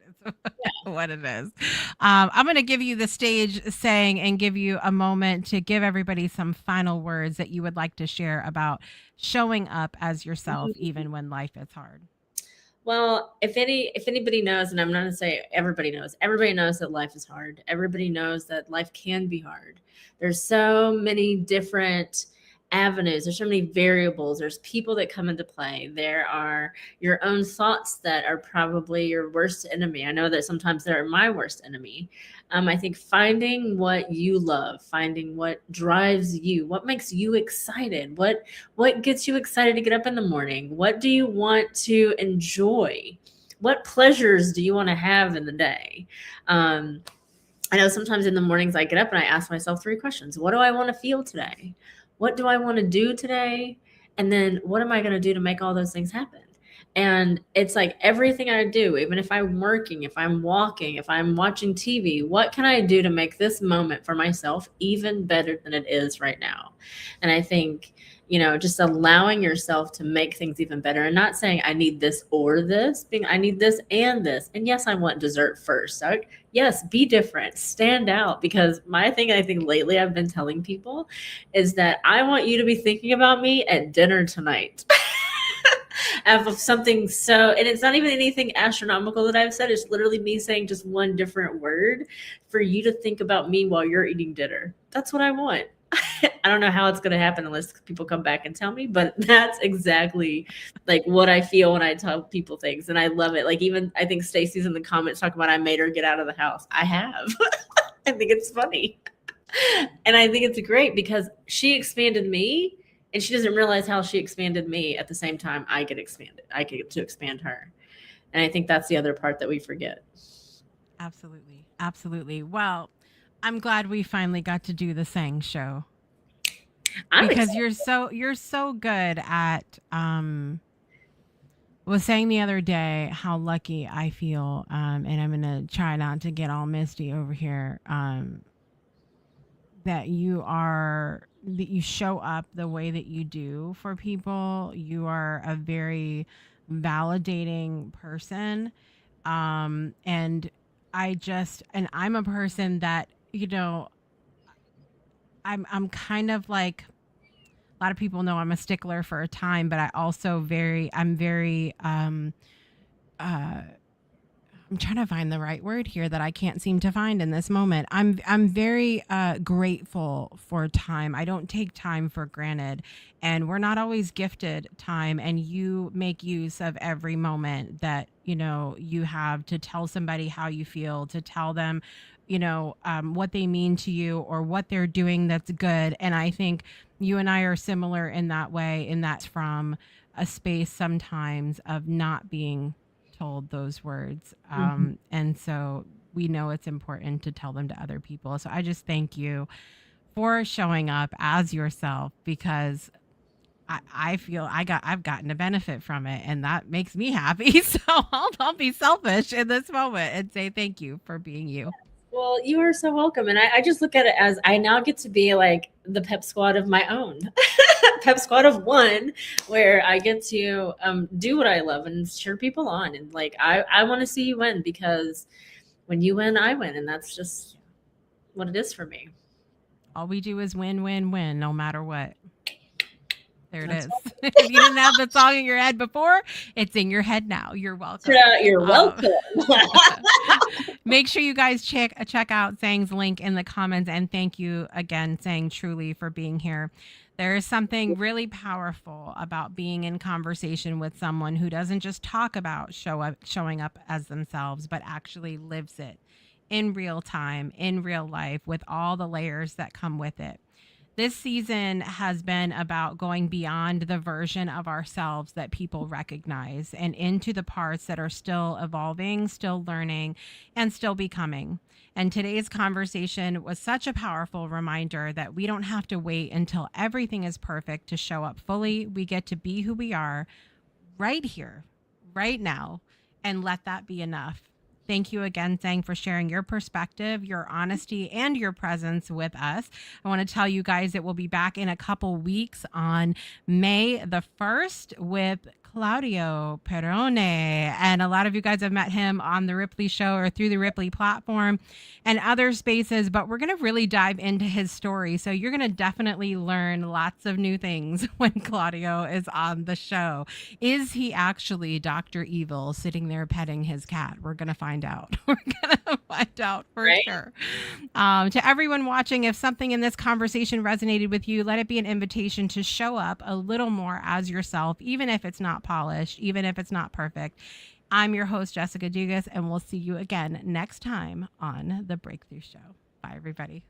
A: What it is. I'm going to give you the stage, Sang, and give you a moment to give everybody some final words that you would like to share about showing up as yourself, even when life is hard.
B: Well, if anybody knows, and I'm not going to say everybody knows that life is hard. Everybody knows that life can be hard. There's so many different avenues, there's so many variables, there's people that come into play, there are your own thoughts that are probably your worst enemy. I know that sometimes they're my worst enemy. I think finding what you love, finding what drives you, what makes you excited, what gets you excited to get up in the morning, what do you want to enjoy, what pleasures do you want to have in the day. I know sometimes in the mornings I get up and I ask myself 3 questions. What do I want to feel today? What do I want to do today? And then what am I going to do to make all those things happen? And it's like everything I do, even if I'm working, if I'm walking, if I'm watching TV, what can I do to make this moment for myself even better than it is right now? And I think, just allowing yourself to make things even better, and not saying I need this or this, being I need this and this. And yes, I want dessert first. So yes, be different, stand out. Because my thing, I think lately I've been telling people is that I want you to be thinking about me at dinner tonight. Of something and it's not even anything astronomical that I've said. It's literally me saying just one different word for you to think about me while you're eating dinner. That's what I want. I don't know how it's going to happen unless people come back and tell me, but that's exactly like what I feel when I tell people things. And I love it. Like, even I think Stacy's in the comments talking about I made her get out of the house. I have. I think it's funny. And I think it's great because she expanded me, and she doesn't realize how she expanded me. At the same time, I get expanded. I get to expand her. And I think that's the other part that we forget.
A: Absolutely. Absolutely. Well, I'm glad we finally got to do the Sang show. Because you're so good at was saying the other day how lucky I feel, and I'm gonna try not to get all misty over here, that you show up the way that you do for people. You are a very validating person, and I'm a person that, I'm kind of like, a lot of people know I'm a stickler for a time, but I'm very I'm trying to find the right word here that I can't seem to find in this moment. I'm very grateful for time. I don't take time for granted, and we're not always gifted time. And you make use of every moment that you have to tell somebody how you feel, to tell them, what they mean to you or what they're doing that's good. And I think you and I are similar in that way, and that's from a space sometimes of not being told those words. And so we know it's important to tell them to other people. So I just thank you for showing up as yourself, because I feel I've gotten a benefit from it, and that makes me happy. So I'll be selfish in this moment and say thank you for being you.
B: Well, you are so welcome. And I just look at it as I now get to be like the pep squad of my own. Pep squad of one, where I get to do what I love and cheer people on. And like, I want to see you win, because when you win, I win. And that's just what it is for me.
A: All we do is win, win, win, no matter what. There it is. If you didn't have the song in your head before, it's in your head now. You're welcome.
B: You're welcome.
A: Make sure you guys check out Sang's link in the comments. And thank you again, Sang, truly, for being here. There is something really powerful about being in conversation with someone who doesn't just talk about showing up as themselves, but actually lives it in real time, in real life, with all the layers that come with it. This season has been about going beyond the version of ourselves that people recognize and into the parts that are still evolving, still learning, and still becoming. And today's conversation was such a powerful reminder that we don't have to wait until everything is perfect to show up fully. We get to be who we are right here, right now, and let that be enough. Thank you again, Sang, for sharing your perspective, your honesty, and your presence with us. I want to tell you guys that we'll be back in a couple weeks on May the 1st with Claudio Perrone. And a lot of you guys have met him on the Ripley Show or through the Ripley platform and other spaces, but we're going to really dive into his story. So you're going to definitely learn lots of new things when Claudio is on the show. Is he actually Dr. Evil sitting there petting his cat? We're going to find out. We're going to find out for sure. To everyone watching, if something in this conversation resonated with you, let it be an invitation to show up a little more as yourself, even if it's not polished, even if it's not perfect. I'm your host, Jessica Dugas, and we'll see you again next time on The Breakthrough Show. Bye, everybody.